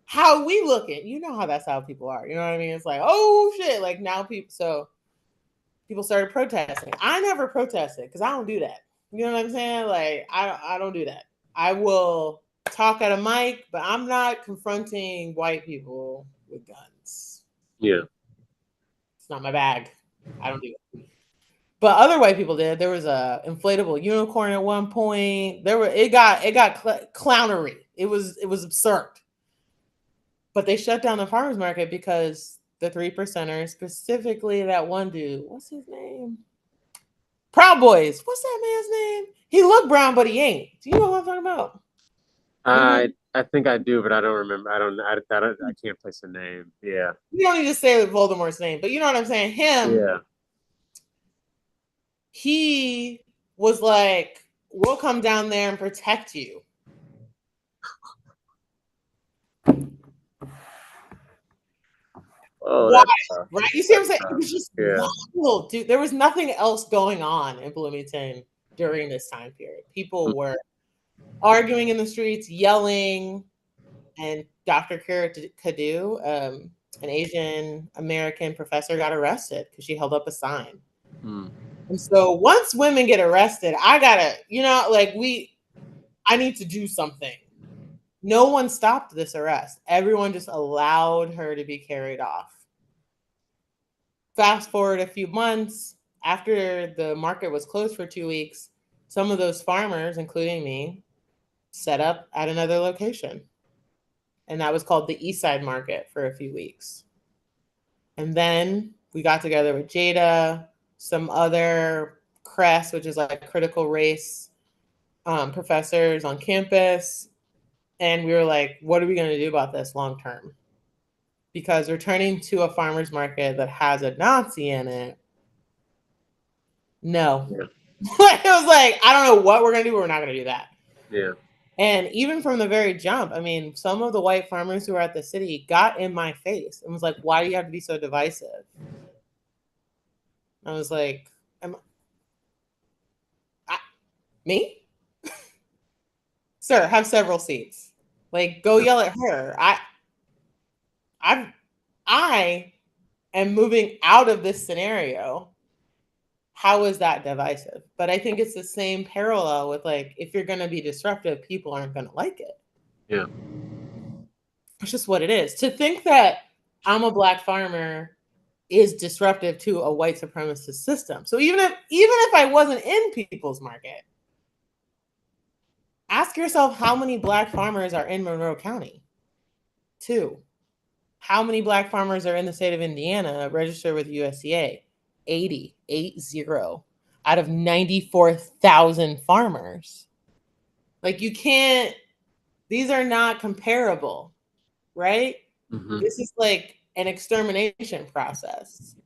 S3: how are we looking? You know how that's how people are. You know what I mean? It's like, oh shit. Like now people started protesting. I never protested because I don't do that. You know what I'm saying? Like I don't do that. I will talk at a mic, but I'm not confronting white people with guns.
S1: Yeah.
S3: It's not my bag. I don't do it. But other white people did. There was a inflatable unicorn at one point. It got clownery. It was absurd. But they shut down the farmers market because the 3%ers, specifically that one dude, what's his name? Proud Boys. What's that man's name? He looked brown, but he ain't. Do you know what I'm talking about?
S1: I think I do, but I don't remember. I can't place a name. Yeah.
S3: You don't need to say Voldemort's name, but you know what I'm saying? Him.
S1: Yeah.
S3: He was like, we'll come down there and protect you.
S1: Oh,
S3: why?
S1: that's
S3: Right? You see what I'm saying?
S1: tough.
S3: It was just
S1: Yeah.
S3: wild, dude. There was nothing else going on in Bloomington during this time period. People were arguing in the streets, yelling, and Dr. Kara Kadu, an Asian American professor, got arrested because she held up a sign.
S1: Mm.
S3: And so once women get arrested, I need to do something. No one stopped this arrest. Everyone just allowed her to be carried off. Fast forward a few months after the market was closed for 2 weeks, some of those farmers, including me, set up at another location. And that was called the East Side Market for a few weeks. And then we got together with Jada, some other CRES, which is like critical race professors on campus. And we were like, what are we going to do about this long term? Because returning to a farmer's market that has a Nazi in it, no. Yeah. It was like, I don't know what we're going to do, but we're not going to do that.
S1: Yeah.
S3: And even from the very jump, I mean, some of the white farmers who were at the city got in my face and was like, why do you have to be so divisive? I was like, me? Sir, have several seats. Like, go yell at her. I am moving out of this scenario. How is that divisive? But I think it's the same parallel with, like, if you're going to be disruptive, people aren't going to like it.
S1: Yeah.
S3: It's just what it is. To think that I'm a Black farmer is disruptive to a white supremacist system. So even if I wasn't in people's market, ask yourself how many Black farmers are in Monroe County. 2. How many Black farmers are in the state of Indiana registered with USDA? 80 out of 94,000 farmers. Like, you can't, these are not comparable, right? Mm-hmm. This is like an extermination process.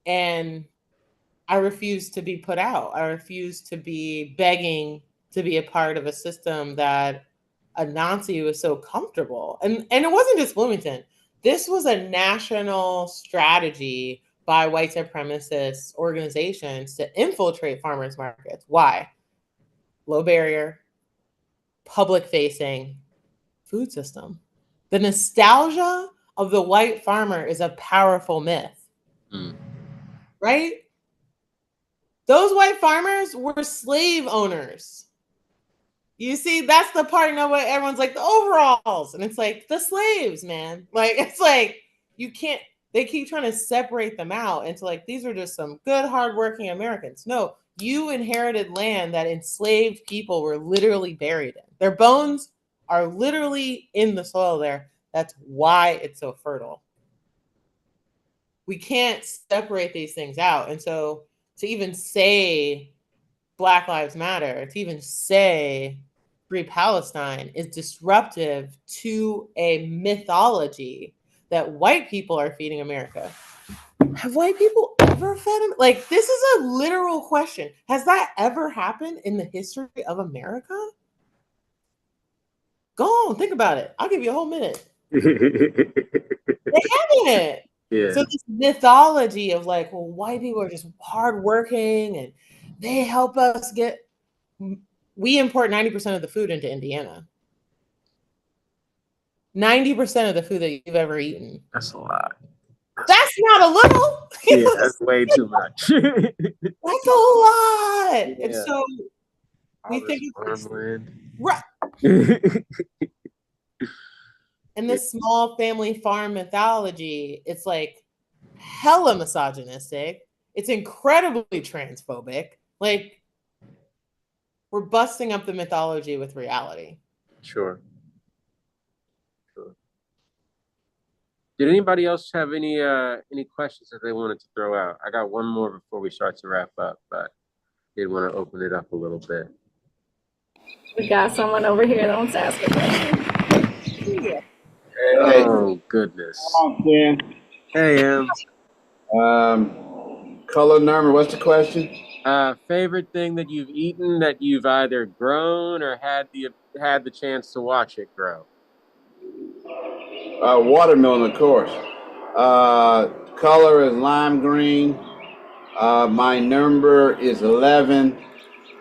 S3: And I refuse to be put out. I refuse to be begging to be a part of a system that a Nazi was so comfortable. And it wasn't just Bloomington. This was a national strategy by white supremacist organizations to infiltrate farmers markets. Why? Low barrier, public facing, food system. The nostalgia of the white farmer is a powerful myth. Right? Those white farmers were slave owners. You see, that's the part, everyone's like, the overalls. And it's like, the slaves, man. Like, it's like, you can't, they keep trying to separate them out into like, these are just some good, hardworking Americans. No, you inherited land that enslaved people were literally buried in. Their bones are literally in the soil there. That's why it's so fertile. We can't separate these things out. And so to even say Black Lives Matter, to even say Free Palestine is disruptive to a mythology that white people are feeding America. Have white people ever fed them? Like, this is a literal question. Has that ever happened in the history of America? Go on, think about it. I'll give you a whole minute. They haven't. Yeah. So this mythology of like, well, white people are just hardworking and they help us get. We import 90% of the food into Indiana. 90% of the food that you've ever eaten.
S1: That's a lot.
S3: That's not a little.
S1: Yeah, that's way too much.
S3: That's a lot. Yeah. And so we think it's right. And this small family farm mythology, it's like hella misogynistic. It's incredibly transphobic. Like, we're busting up the mythology with reality.
S1: Sure. Did anybody else have any questions that they wanted to throw out? I got one more before we start to wrap up, but did want to open it up a little bit.
S2: We got someone over here that wants to ask a question.
S9: Hey.
S1: Oh goodness. Hey,
S9: Color Norman, what's the question?
S1: Favorite thing that you've eaten that you've either grown or had the chance to watch it grow?
S9: Watermelon, of course. Color is lime green. My number is 11.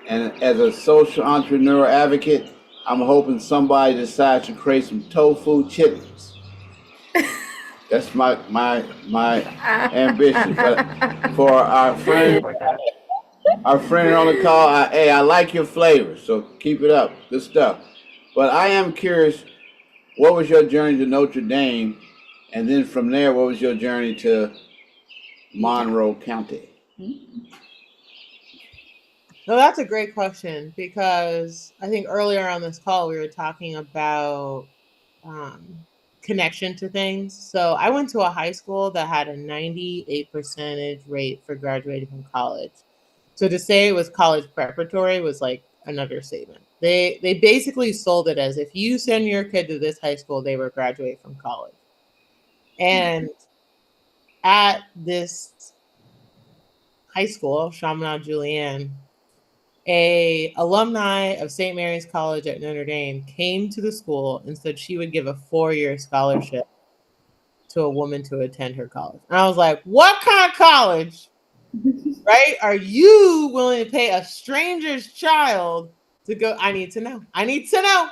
S9: And as a social entrepreneur advocate, I'm hoping somebody decides to create some tofu chitlins. That's my ambition. But for our friend on the call, I like your flavor, so keep it up. Good stuff. But I am curious, what was your journey to Notre Dame? And then from there, what was your journey to Monroe County?
S3: No, that's a great question because I think earlier on this call we were talking about connection to things. So I went to a high school that had a 98% rate for graduating from college. So to say it was college preparatory was like an understatement. They basically sold it as if you send your kid to this high school, they will graduate from college. And at this high school, Chaminade Julienne, a alumni of St. Mary's College at Notre Dame came to the school and said she would give a 4-year scholarship to a woman to attend her college. And I was like, what kind of college, right? Are you willing to pay a stranger's child to go? I need to know. I need to know.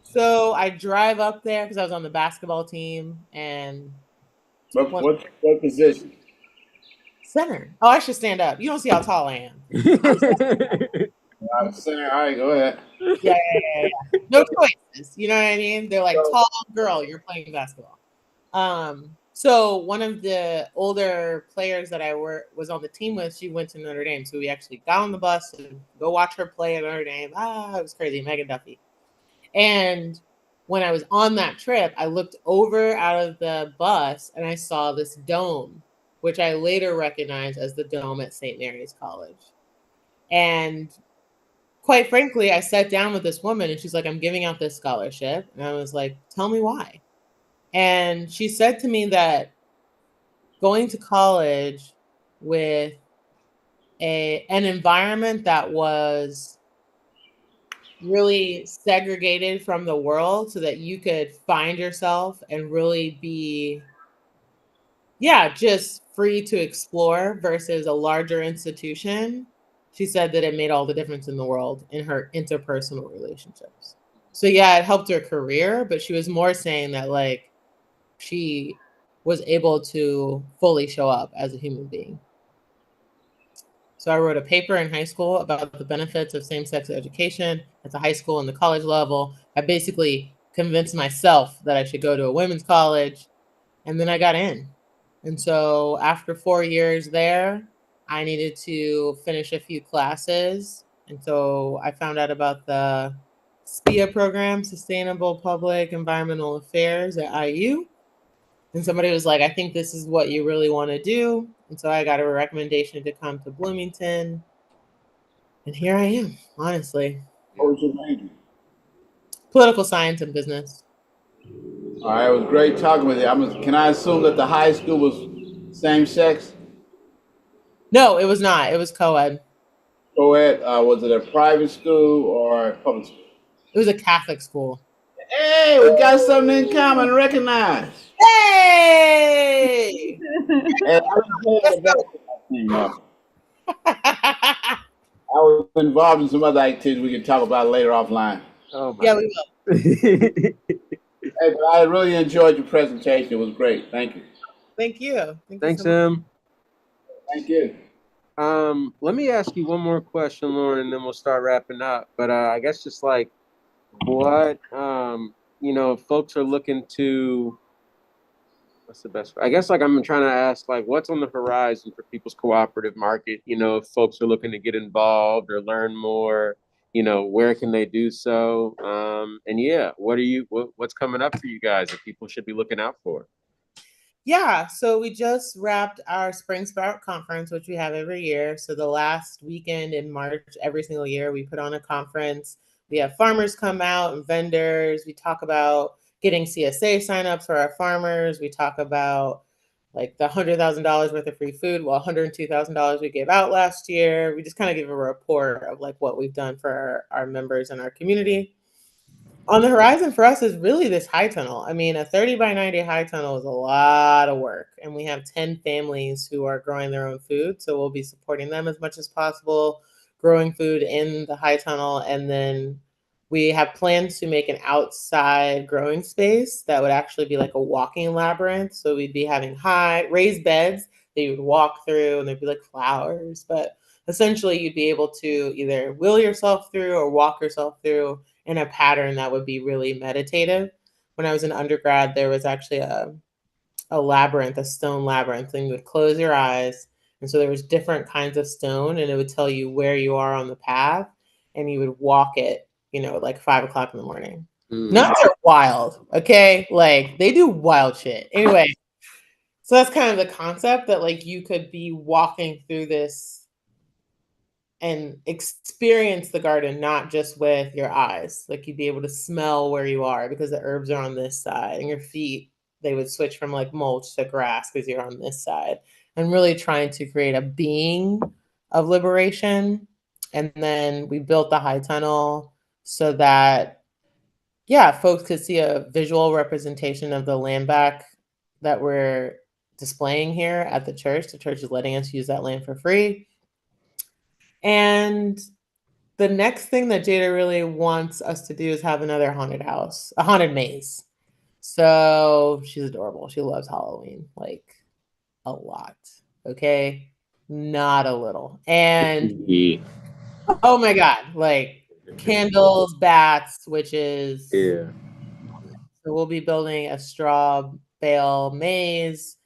S3: So I drive up there because I was on the basketball team and
S9: What position?
S3: center. Oh, I should stand up. You don't see how tall I am.
S9: Center. All right, go ahead.
S3: Yeah. No choices. You know what I mean? They're like, tall girl, you're playing basketball. So one of the older players that I was on the team with, she went to Notre Dame. So we actually got on the bus to go watch her play at Notre Dame. It was crazy. Megan Duffy. And when I was on that trip, I looked over out of the bus and I saw this dome, which I later recognized as the dome at St. Mary's College. And quite frankly, I sat down with this woman and she's like, I'm giving out this scholarship. And I was like, tell me why. And she said to me that going to college with an environment that was really segregated from the world so that you could find yourself and really be, just free to explore versus a larger institution. She said that it made all the difference in the world in her interpersonal relationships. So yeah, it helped her career, but she was more saying that like she was able to fully show up as a human being. So I wrote a paper in high school about the benefits of same-sex education at the high school and the college level. I basically convinced myself that I should go to a women's college, and then I got in. And so after 4 years there, I needed to finish a few classes. And so I found out about the SPIA program, Sustainable Public Environmental Affairs at IU. And somebody was like, I think this is what you really want to do. And so I got a recommendation to come to Bloomington. And here I am, honestly.
S9: What was your major?
S3: Political science and business.
S9: All right, it was great talking with you. Can I assume that the high school was same sex?
S3: No, it was not. It was co-ed.
S9: Co-ed, was it a private school or a public school?
S3: It was a Catholic school.
S9: Hey, we got something in common. Recognize.
S3: Hey!
S9: And I was involved in some other activities we can talk about later offline.
S1: Oh my
S3: Yeah, we will.
S9: Hey, but I really enjoyed your presentation. It was great. Thank you.
S3: Thank you.
S1: Thanks,
S3: so much.
S1: Em.
S9: Thank you.
S1: Let me ask you one more question, Lauren, and then we'll start wrapping up. But I guess just like what folks are looking to. What's the best? I guess like I'm trying to ask like what's on the horizon for people's cooperative market. If folks are looking to get involved or learn more, where can they do so? And yeah, what's coming up for you guys that people should be looking out for?
S3: Yeah, so we just wrapped our Spring Sprout Conference, which we have every year. So the last weekend in March, every single year, we put on a conference. We have farmers come out and vendors. We talk about getting CSA signups for our farmers. We talk about like the $100,000 worth of free food. Well, $102,000 we gave out last year. We just kind of give a report of like what we've done for our members and our community. On the horizon for us is really this high tunnel. I mean, a 30 by 90 high tunnel is a lot of work. And we have 10 families who are growing their own food. So we'll be supporting them as much as possible, growing food in the high tunnel. And then we have plans to make an outside growing space that would actually be like a walking labyrinth. So we'd be having high raised beds that you would walk through and there'd be like flowers. But essentially you'd be able to either wheel yourself through or walk yourself through in a pattern that would be really meditative. When I was an undergrad, there was actually a a labyrinth, a stone labyrinth, and you would close your eyes. And so there was different kinds of stone, and it would tell you where you are on the path, and you would walk it, like 5 o'clock in the morning. Nuts are wild, okay? Like they do wild shit. Anyway, so that's kind of the concept that like you could be walking through this and experience the garden, not just with your eyes. Like you'd be able to smell where you are because the herbs are on this side, and your feet, they would switch from like mulch to grass because you're on this side. And really trying to create a being of liberation. And then we built the high tunnel so that, yeah, folks could see a visual representation of the land back that we're displaying here at the church. The church is letting us use that land for free. And the next thing that Jada really wants us to do is have another haunted house, a haunted maze. So she's adorable. She loves Halloween, like a lot. Okay. Not a little. And oh my God, like candles, bats, witches.
S1: Yeah.
S3: So we'll be building a straw bale maze.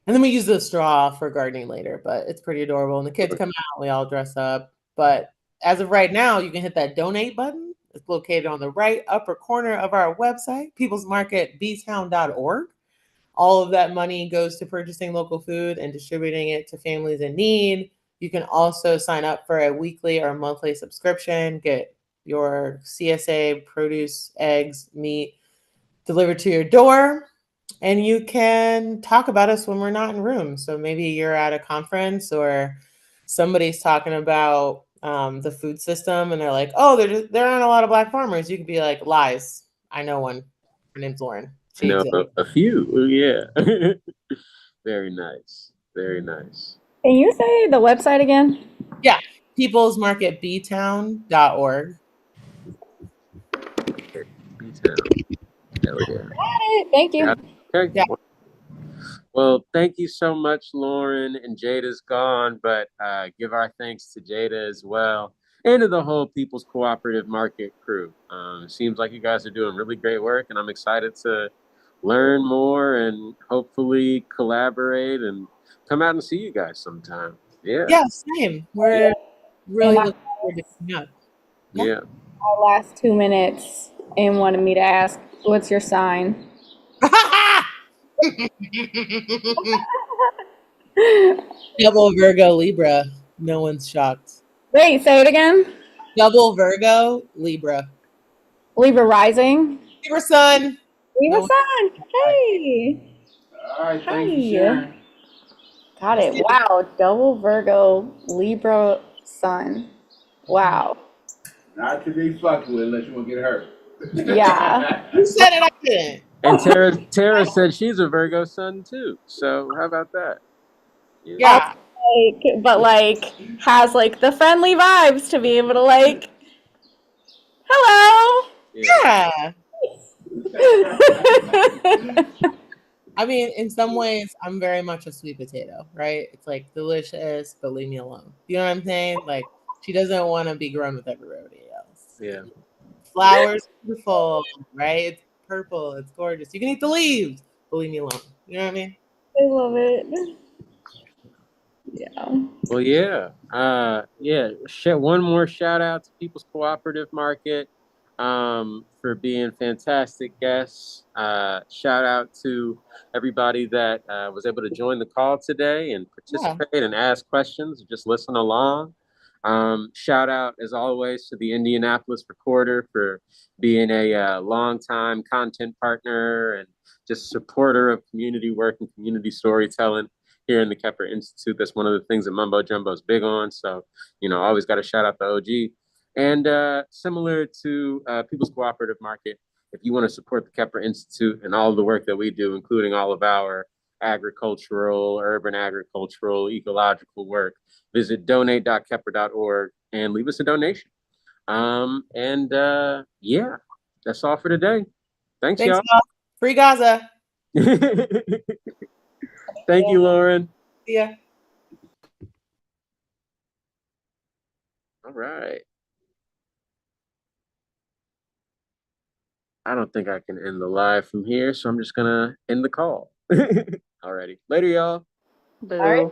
S3: And then we use the straw for gardening later, but it's pretty adorable. And the kids come out, we all dress up. But as of right now, you can hit that donate button. It's located on the right upper corner of our website, peoplesmarketbtown.org. All of that money goes to purchasing local food and distributing it to families in need. You can also sign up for a weekly or monthly subscription, get your CSA produce, eggs, meat delivered to your door. And you can talk about us when we're not in rooms. So maybe you're at a conference or somebody's talking about the food system and they're like, oh, there aren't a lot of Black farmers. You could be like, lies. I know one. Her name's Lauren.
S1: I know a few. Yeah. Very nice. Very nice.
S2: Can you say the website again?
S3: Yeah. peoplesmarketbtown.org.
S1: B-Town. Hell yeah.
S2: Got it. Thank you.
S1: Yeah. Okay.
S3: Yeah.
S1: Well, thank you so much, Lauren. And Jada's gone, but give our thanks to Jada as well and to the whole People's Cooperative Market crew. It seems like you guys are doing really great work, and I'm excited to learn more and hopefully collaborate and come out and see you guys sometime. Yeah.
S3: Yeah, same. We're really looking forward to coming up.
S1: Yeah.
S2: Our last 2 minutes and wanted me to ask, what's your sign?
S3: Double Virgo Libra. No one's shocked.
S2: Wait, say it again.
S3: Double Virgo Libra.
S2: Libra rising.
S3: Libra sun.
S2: Libra sun. Hey.
S9: All right, thanks for
S2: Hi.
S9: sharing.
S2: Got it. Wow. Double Virgo Libra sun. Wow.
S9: Not to be fucked with unless you want to get hurt.
S2: Yeah.
S3: Who said it? I didn't.
S1: And Tara said she's a Virgo sun too. So how about that?
S3: Yeah.
S2: But has the friendly vibes to be able to hello.
S3: Yeah. I mean, in some ways, I'm very much a sweet potato, right? It's like delicious, but leave me alone. You know what I'm saying? Like, she doesn't want to be grown with everybody else.
S1: Yeah.
S3: Flowers, beautiful, right? It's purple, it's gorgeous. You can eat the leaves, but leave me alone. You know what I mean?
S2: I love it. Yeah.
S1: Well, yeah. One more shout out to People's Cooperative Market for being fantastic guests. Shout out to everybody that was able to join the call today and participate and ask questions, just listen along. Shout out, as always, to the Indianapolis Recorder for being a longtime content partner and just supporter of community work and community storytelling here in the Kepler Institute. That's one of the things that Mumbo Jumbo is big on. So, always got to shout out the OG. And similar to People's Cooperative Market, if you want to support the Kepler Institute and all of the work that we do, including all of our agricultural, urban agricultural, ecological work, visit donate.kepler.org and leave us a donation. Yeah, that's all for today. Thanks y'all.
S3: Free Gaza.
S1: Thank you, Lauren.
S3: See ya.
S1: All right. I don't think I can end the live from here, so I'm just gonna end the call. Alrighty. Later, y'all.
S8: Boo.
S2: All right.